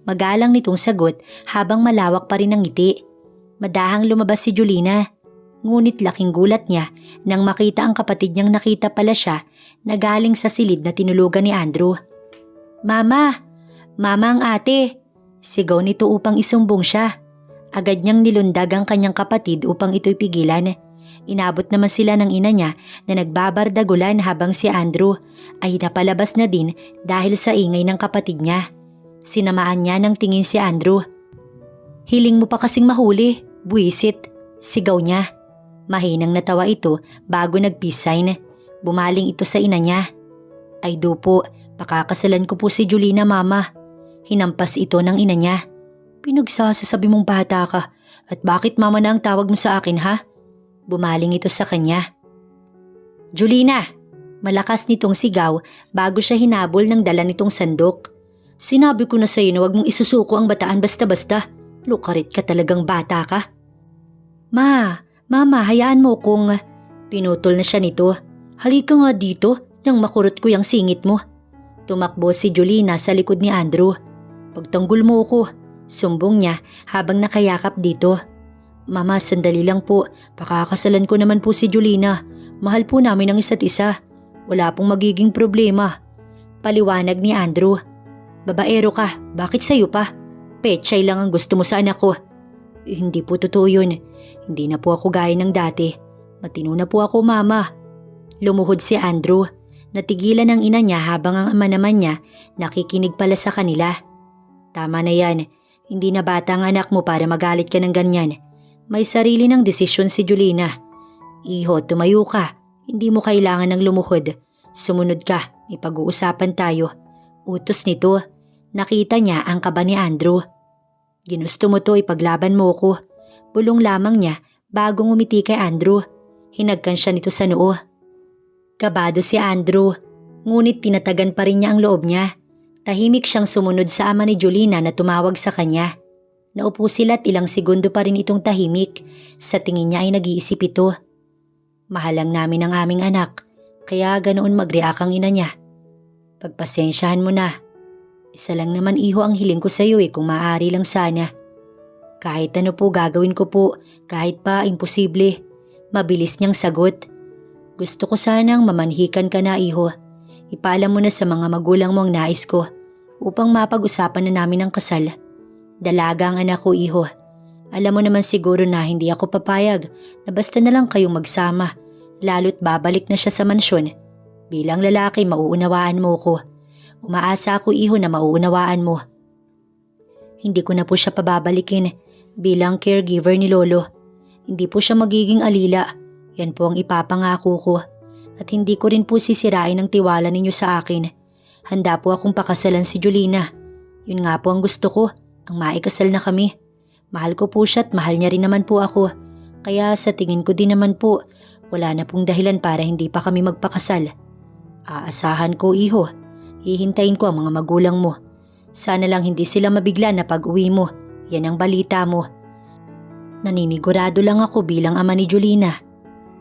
Magalang nitong sagot habang malawak pa rin ang ngiti. Madahang lumabas si Julina. Ngunit laking gulat niya nang makita ang kapatid niyang nakita pala siya na galing sa silid na tinulugan ni Andrew. "Mama! Mama ang ate!" Sigaw nito upang isumbong siya. Agad niyang nilundag ang kanyang kapatid upang ito'y pigilan. Inabot naman sila ng ina niya na nagbabardagulan habang si Andrew ay napalabas na din dahil sa ingay ng kapatid niya. Sinamaan niya ng tingin si Andrew. "Hiling mo pa kasing mahuli, buwisit," sigaw niya. Mahinang natawa ito bago nag-peace sign. Bumaling ito sa ina niya. "Ay dupo, pakakasalan ko po si Julina, mama." Hinampas ito ng ina niya. "Pinagsasasabi mong bata ka, at bakit mama na ang tawag mo sa akin, ha?" Bumaling ito sa kanya. "Julina!" Malakas nitong sigaw bago siya hinabol ng dala nitong sandok. "Sinabi ko na sa'yo na huwag mong isusuko ang bataan basta-basta. Lukarit ka talagang bata ka." Mama, hayaan mo kung..." Pinutol na siya nito. "Halika nga dito nang makurot ko yung singit mo." Tumakbo si Julina sa likod ni Andrew. "Pagtanggol mo ko," sumbong niya habang nakayakap dito. "Mama, sandali lang po. Pakakasalan ko naman po si Julina. Mahal po namin ang isa't isa. Wala pong magiging problema." Paliwanag ni Andrew. "Babaero ka, bakit sa'yo pa? Pechay lang ang gusto mo sa anak ko." "Hindi po totoo yun. Hindi na po ako gaya ng dati. Matino na po ako, mama." Lumuhod si Andrew. Natigilan ang ina niya habang ang ama naman niya nakikinig pala sa kanila. "Tama na yan. Hindi na bata ang anak mo para magalit ka ng ganyan. May sarili ng desisyon si Julina. Iho, tumayo ka. Hindi mo kailangan ng lumuhod. Sumunod ka, may pag-uusapan tayo." Utos nito. Nakita niya ang kaba ni Andrew. "Ginusto mo to, ipaglaban mo ko." Bulong lamang niya bago ngumiti kay Andrew. Hinagkan siya nito sa noo. Kabado si Andrew, ngunit tinatagan pa rin niya ang loob niya. Tahimik siyang sumunod sa ama ni Julina na tumawag sa kanya. Naupo sila at ilang segundo pa rin itong tahimik. Sa tingin niya ay nag-iisip ito. "Mahal lang namin ang aming anak, kaya ganoon mag-react ang ina niya. Pagpasensyahan mo na. Isa lang naman iho ang hiling ko sa iyo kung maaari lang sana." "Kahit ano po gagawin ko po, kahit pa imposible." Mabilis niyang sagot. "Gusto ko sanang mamanhikan ka na, iho. Ipaalam mo na sa mga magulang mo ang nais ko upang mapag-usapan na namin ang kasal. Dalaga ang anak ko, iho. Alam mo naman siguro na hindi ako papayag na basta na lang kayong magsama, lalo't babalik na siya sa mansyon. Bilang lalaki, mauunawaan mo ko. Umaasa ako, iho, na mauunawaan mo. Hindi ko na po siya pababalikin bilang caregiver ni Lolo. Hindi po siya magiging alila. Yan po ang ipapangako ko. At hindi ko rin po sisirain ang tiwala ninyo sa akin. Handa po akong pakasalan si Julina. Yun nga po ang gusto ko, ang maikasal na kami. Mahal ko po siya at mahal niya rin naman po ako. Kaya sa tingin ko din naman po, wala na pong dahilan para hindi pa kami magpakasal. Aasahan ko, iho. Hihintayin ko ang mga magulang mo. Sana lang hindi sila mabigla na pag-uwi mo. Yan ang balita mo." Naninigurado lang ako bilang ama ni Julina.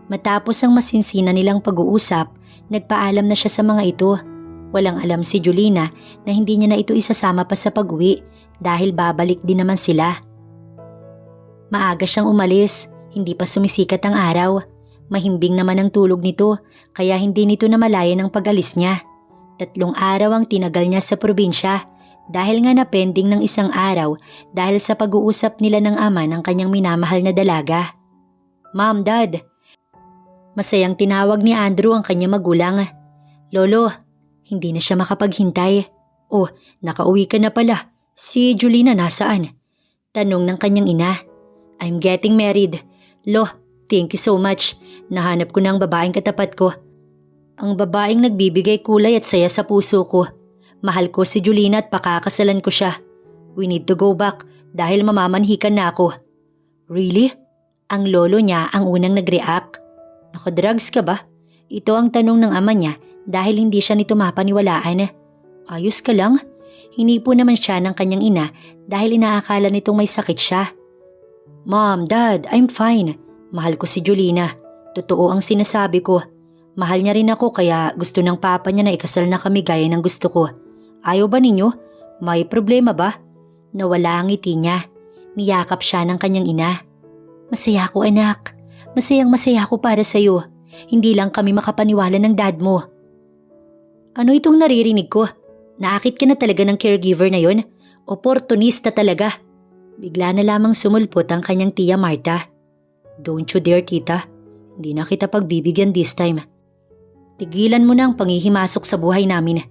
Matapos ang masinsina nilang pag-uusap, nagpaalam na siya sa mga ito. Walang alam si Julina na hindi niya na ito isasama pa sa pag-uwi dahil babalik din naman sila. Maaga siyang umalis, hindi pa sumisikat ang araw. Mahimbing naman ang tulog nito kaya hindi nito namalayan ang pag-alis niya. 3 araw ang tinagal niya sa probinsya dahil nga na-pending ng 1 araw dahil sa pag-uusap nila ng ama ng kanyang minamahal na dalaga. "Mom, Dad." Masayang tinawag ni Andrew ang kanyang magulang. "Lolo, hindi na siya makapaghintay." "Oh, nakauwi ka na pala. Si Julina nasaan?" Tanong ng kanyang ina. "I'm getting married." "Lo, thank you so much. Nahanap ko na ang babaeng katapat ko. Ang babaeng nagbibigay kulay at saya sa puso ko. Mahal ko si Julina at pakakasalan ko siya. We need to go back dahil mamamanhikan na ako." "Really?" Ang lolo niya ang unang nag-react. "Nakadrugs ka ba?" Ito ang tanong ng ama niya dahil hindi siya nito mapaniwalaan. "Ayos ka lang?" Hinipo naman siya ng kanyang ina dahil inaakala nitong may sakit siya. "Mom, Dad, I'm fine. Mahal ko si Julina. Totoo ang sinasabi ko. Mahal niya rin ako kaya gusto ng papa niya na ikasal na kami gaya ng gusto ko. Ayaw ba ninyo? May problema ba?" Nawala ang ngiti niya. Niyakap siya ng kanyang ina. Masaya ako anak. Masayang-masaya ako para sa'yo. Hindi lang kami makapaniwala ng dad mo. Ano itong naririnig ko? Naakit ka na talaga ng caregiver na yon? Oportunista talaga. Bigla na lamang sumulpot ang kanyang tiya Marta. Don't you dare tita. Hindi na kita pagbibigyan this time. Tigilan mo na ang panghihimasok sa buhay namin.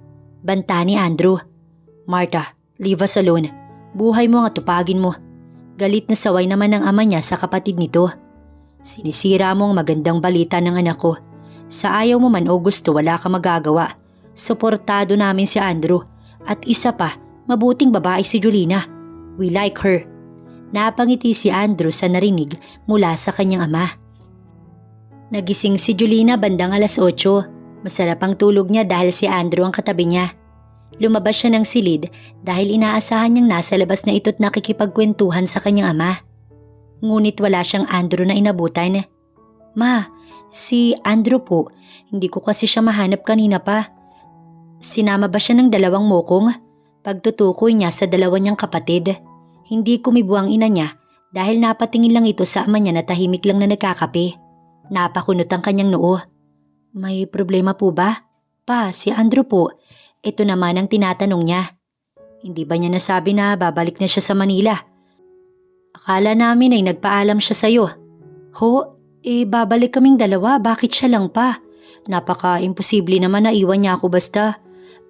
Banta ni Andrew. Marta, leave us alone. Buhay mo ang atupagin mo. Galit na saway naman ng ama niya sa kapatid nito. Sinisira mo ang magandang balita ng anak ko. Sa ayaw mo man o gusto wala ka magagawa. Suportado namin si Andrew. At isa pa, mabuting babae si Julina. We like her. Napangiti si Andrew sa narinig mula sa kanyang ama. Nagising si Julina bandang 8:00. Masarap ang tulog niya dahil si Andrew ang katabi niya. Lumabas siya ng silid dahil inaasahan niyang nasa labas na ito't nakikipagkwentuhan sa kanyang ama. Ngunit wala siyang Andrew na inabutan. Ma, si Andrew po. Hindi ko kasi siya mahanap kanina pa. Sinama ba siya ng 2 mokong? Pagtutukoy niya sa 2 niyang kapatid. Hindi kumibo ang ina niya dahil napatingin lang ito sa ama niya na tahimik lang na nagkakape. Napakunot ang kanyang noo. May problema po ba? Pa, si Andrew po. Ito naman ang tinatanong niya. Hindi ba niya nasabi na babalik na siya sa Manila? Akala namin ay nagpaalam siya sa'yo. Ho, babalik kaming 2, bakit siya lang pa? Napaka-imposible naman na iwan niya ako basta.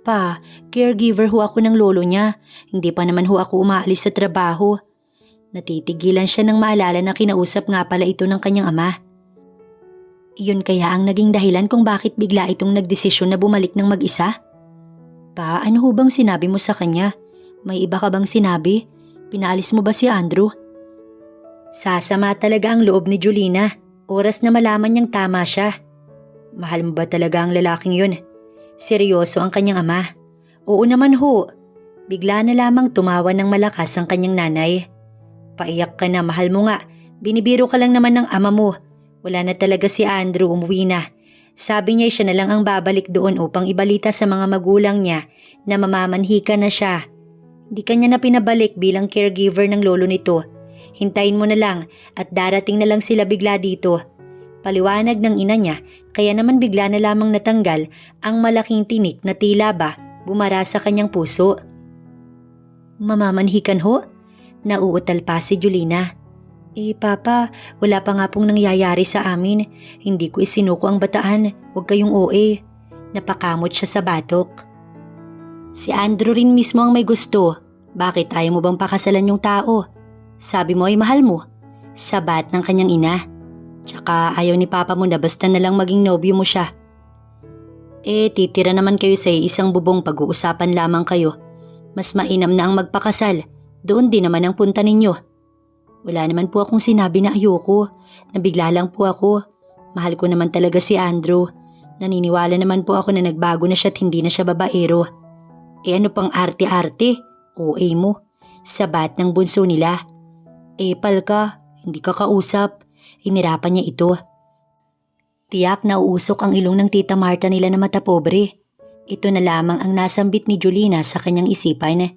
Pa, caregiver ho ako ng lolo niya. Hindi pa naman ho ako umaalis sa trabaho. Natitigilan siya nang maalala na kinausap nga pala ito ng kanyang ama. Iyon kaya ang naging dahilan kung bakit bigla itong nagdesisyon na bumalik ng mag-isa? Pa, ano ho bang sinabi mo sa kanya? May iba ka bang sinabi? Pinaalis mo ba si Andrew? Sasama talaga ang loob ni Julina. Oras na malaman niyang tama siya. Mahal mo ba talaga ang lalaking yun? Seryoso ang kanyang ama. Oo naman ho. Bigla na lamang tumawa ng malakas ang kanyang nanay. Paiyak ka na, mahal mo nga. Binibiro ka lang naman ng ama mo. Wala na talaga si Andrew, umuwi na. Sabi niya siya na lang ang babalik doon upang ibalita sa mga magulang niya na mamamanhika na siya. Hindi kanya na pinabalik bilang caregiver ng lolo nito. Hintayin mo na lang at darating na lang sila bigla dito. Paliwanag ng ina niya kaya naman bigla na lamang natanggal ang malaking tinik na tila ba bumara sa kanyang puso. Mamamanhikan ho? Nauutal pa si Julina. Papa, wala pa nga pong nangyayari sa amin. Hindi ko isinuko ang bataan. Huwag kayong OA. Napakamot siya sa batok. Si Andrew rin mismo ang may gusto. Bakit ayaw mo bang pakasalan yung tao? Sabi mo ay mahal mo. Sabat ng kanyang ina. Tsaka ayaw ni Papa mo na basta na lang maging nobyo mo siya. Titira naman kayo sa isang bubong pag-uusapan lamang kayo. Mas mainam na ang magpakasal. Doon din naman ang punta ninyo. Wala naman po akong sinabi na ayoko. Nabigla lang po ako. Mahal ko naman talaga si Andrew. Naniniwala naman po ako na nagbago na siya at hindi na siya babaero. Ano pang arte-arte? OA mo. Sabat ng bunso nila. Pal ka. Hindi ka kausap. Inirapan niya ito. Tiyak na uusok ang ilong ng tita Marta nila na mata pobre. Ito na lamang ang nasambit ni Julina sa kanyang isipan.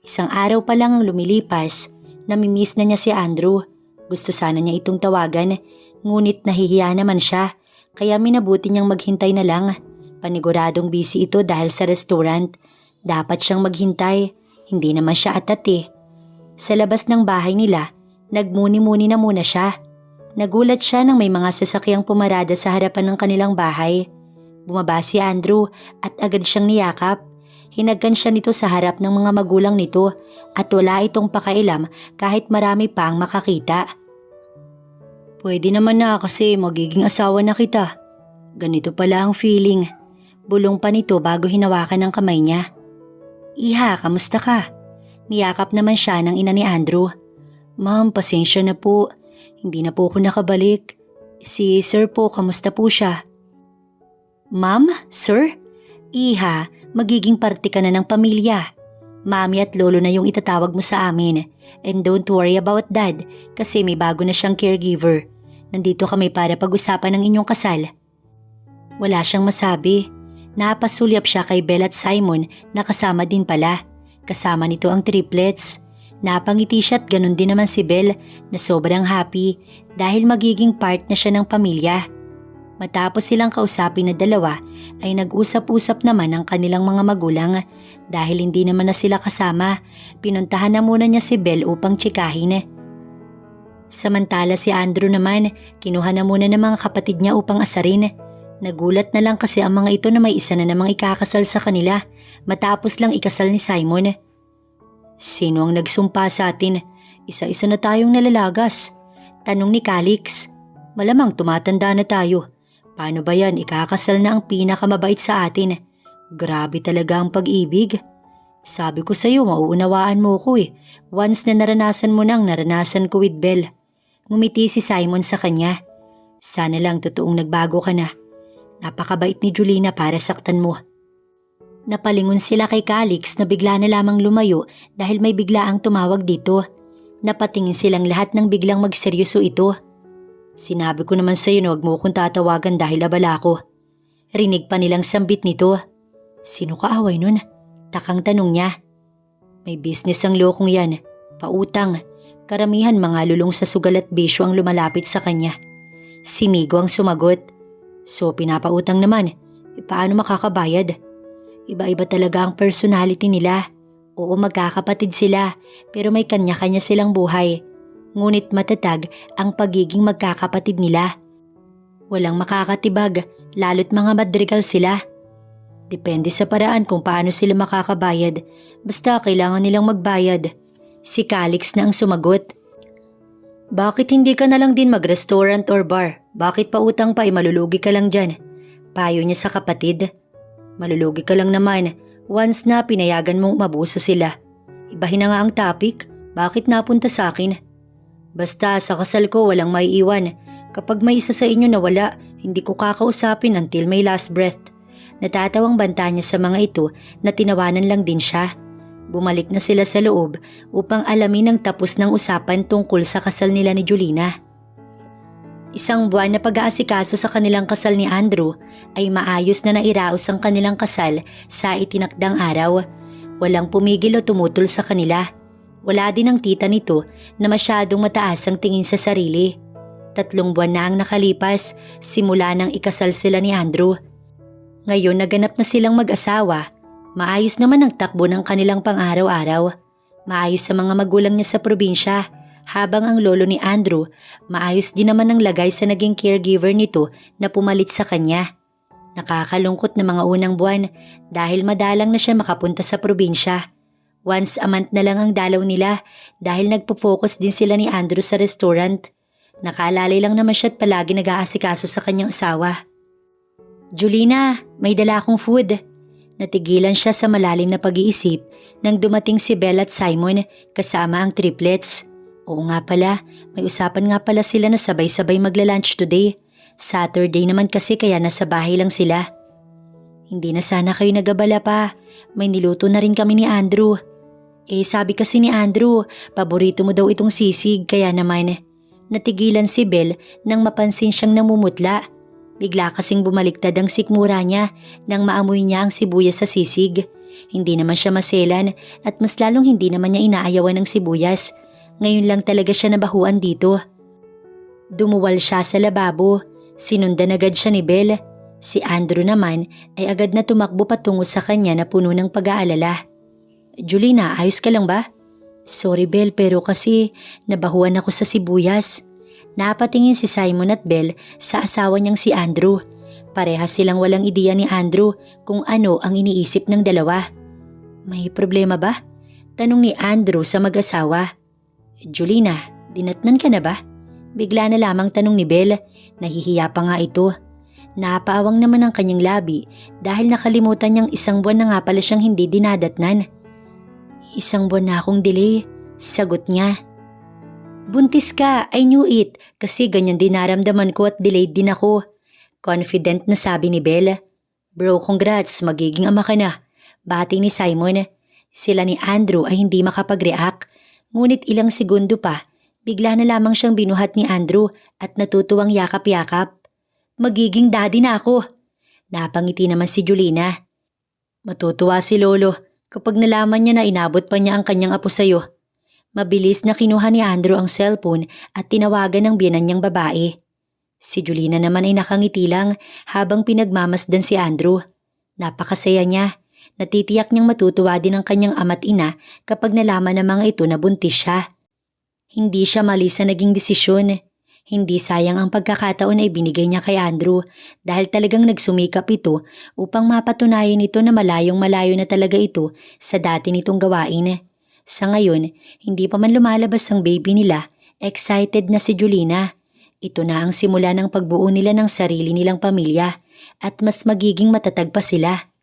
Isang araw pa lang ang lumilipas. Namimiss na niya si Andrew. Gusto sana niya itong tawagan, ngunit nahihiya naman siya, kaya minabuti niyang maghintay na lang. Paniguradong busy ito dahil sa restaurant. Dapat siyang maghintay, hindi naman siya atat. Sa labas ng bahay nila, nagmuni-muni na muna siya. Nagulat siya nang may mga sasakyang pumarada sa harapan ng kanilang bahay. Bumaba si Andrew at agad siyang niyakap. Hinagkan siya nito sa harap ng mga magulang nito at wala itong pakailam kahit marami pa ang makakita. Pwede naman na kasi magiging asawa na kita. Ganito pala ang feeling. Bulong pa nito bago hinawakan ng kamay niya. Iha, kamusta ka? Niyakap naman siya ng ina ni Andrew. Ma'am, pasensya na po. Hindi na po ako nakabalik. Si Sir po, kamusta po siya? Ma'am? Sir? Iha, magiging parte ka na ng pamilya. Mami at lolo na yung itatawag mo sa amin. And don't worry about dad kasi may bago na siyang caregiver. Nandito kami para pag-usapan ng inyong kasal. Wala siyang masabi. Napasulyap siya kay Belle at Simon na kasama din pala. Kasama nito ang triplets. Napangiti siya at ganun din naman si Belle na sobrang happy dahil magiging part na siya ng pamilya. Matapos silang kausapin na dalawa ay nag-usap-usap naman ang kanilang mga magulang dahil hindi naman na sila kasama. Pinuntahan na muna niya si Belle upang tsikahin. Samantala si Andrew naman, kinuha na muna ng mga kapatid niya upang asarin. Nagulat na lang kasi ang mga ito na may isa na namang ikakasal sa kanila matapos lang ikasal ni Simon. Sino ang nagsumpa sa atin? Isa-isa na tayong nalalagas. Tanong ni Calix. Malamang tumatanda na tayo. Paano ba yan? Ikakasal na ang pinakamabait sa atin. Grabe talaga ang pag-ibig. Sabi ko sa'yo, mauunawaan mo ko eh. Once na naranasan mo nang naranasan ko with Belle. Ngumiti si Simon sa kanya. Sana lang totoong nagbago ka na. Napakabait ni Julina para saktan mo. Napalingon sila kay Calix na bigla na lamang lumayo dahil may biglaang tumawag dito. Napatingin silang lahat nang biglang magseryoso ito. Sinabi ko naman sa'yo na huwag mo akong tatawagan dahil abala ko. Rinig pa nilang sambit nito. Sino kaaway nun? Takang tanong niya. May business ang lokong yan. Pautang. Karamihan mga lulong sa sugal at bisyo ang lumalapit sa kanya. Si Migo ang sumagot. So pinapautang naman. Paano makakabayad? Iba-iba talaga ang personality nila. Oo, magkakapatid sila pero may kanya-kanya silang buhay. Ngunit matatag ang pagiging magkakapatid nila. Walang makakatibag lalo't mga madrigal sila. Depende sa paraan kung paano sila makakabayad. Basta kailangan nilang magbayad. Si Calix na ang sumagot. Bakit hindi ka na lang din mag-restaurant or bar? Bakit pa utang pa malulugi ka lang dyan? Payo niya sa kapatid. Malulugi ka lang naman once na pinayagan mong mabuso sila. Ibahin na nga ang topic. Bakit napunta sa akin? Basta sa kasal ko walang maiiwan. Kapag may isa sa inyo na wala, hindi ko kakausapin until may last breath. Natatawang banta niya sa mga ito na tinawanan lang din siya. Bumalik na sila sa loob upang alamin ang tapos ng usapan tungkol sa kasal nila ni Julina. Isang buwan na pag-aasikaso sa kanilang kasal ni Andrew ay maayos na nairaos ang kanilang kasal sa itinakdang araw. Walang pumigil o tumutol sa kanila. Wala din ang tita nito na masyadong mataas ang tingin sa sarili. 3 buwan na ang nakalipas simula nang ikasal sila ni Andrew. Ngayon naganap na silang mag-asawa. Maayos naman ang takbo ng kanilang pang-araw-araw. Maayos sa mga magulang niya sa probinsya. Habang ang lolo ni Andrew, maayos din naman ang lagay sa naging caregiver nito na pumalit sa kanya. Nakakalungkot na mga unang buwan dahil madalang na siya makapunta sa probinsya. Once a month na lang ang dalaw nila dahil nagpo-focus din sila ni Andrew sa restaurant. Nakaalalay lang naman siya at palagi nag-aasikaso sa kanyang asawa. Julina, may dala akong food. Natigilan siya sa malalim na pag-iisip nang dumating si Belle at Simon kasama ang triplets. Oo nga pala, may usapan nga pala sila na sabay-sabay magla-lunch today. Saturday naman kasi kaya nasa bahay lang sila. Hindi na sana kayo nagabala pa. May niluto na rin kami ni Andrew. Sabi kasi ni Andrew, paborito mo daw itong sisig kaya naman. Natigilan si Belle nang mapansin siyang namumutla. Bigla kasing bumaliktad ang sikmura niya nang maamoy niya ang sibuyas sa sisig. Hindi naman siya maselan at mas lalong hindi naman niya inaayawan ng sibuyas. Ngayon lang talaga siya nabahuan dito. Dumuwal siya sa lababo. Sinundan agad siya ni Belle. Si Andrew naman ay agad na tumakbo patungo sa kanya na puno ng pag-aalala. Julina, ayos ka lang ba? Sorry Belle pero kasi nabahuan ako sa sibuyas. Napatingin si Simon at Belle sa asawa niyang si Andrew. Parehas silang walang ideya ni Andrew kung ano ang iniisip ng dalawa. May problema ba? Tanong ni Andrew sa mag-asawa. Julina, dinatnan ka na ba? Bigla na lamang tanong ni Belle. Nahihiya pa nga ito. Napaawang naman ang kanyang labi dahil nakalimutan niyang 1 buwan na nga pala siyang hindi dinadatnan. 1 buwan na akong delay, sagot niya. Buntis ka, I knew it kasi ganyan din naramdaman ko at delayed din ako. Confident na sabi ni Belle. Bro, congrats, magiging ama ka na. Bati ni Simon. Sila ni Andrew ay hindi makapag-react. Ngunit ilang segundo pa, bigla na lamang siyang binuhat ni Andrew at natutuwang yakap-yakap. Magiging daddy na ako. Napangiti naman si Julina. Matutuwa si Lolo kapag nalaman niya na inabot pa niya ang kanyang apo sa'yo. Mabilis na kinuha ni Andrew ang cellphone at tinawagan ng biyenan niyang babae. Si Julina naman ay nakangiti lang habang pinagmamasdan si Andrew. Napakasaya niya. Natitiyak niyang matutuwa din ang kanyang ama't ina kapag nalaman ng mga ito na buntis siya. Hindi siya mali sa naging desisyon. Hindi sayang ang pagkakataon na ibinigay niya kay Andrew dahil talagang nagsumikap ito upang mapatunayan ito na malayong malayo na talaga ito sa dati nitong gawain. Sa ngayon, hindi pa man lumalabas ang baby nila, excited na si Julina. Ito na ang simula ng pagbuo nila ng sarili nilang pamilya at mas magiging matatag pa sila.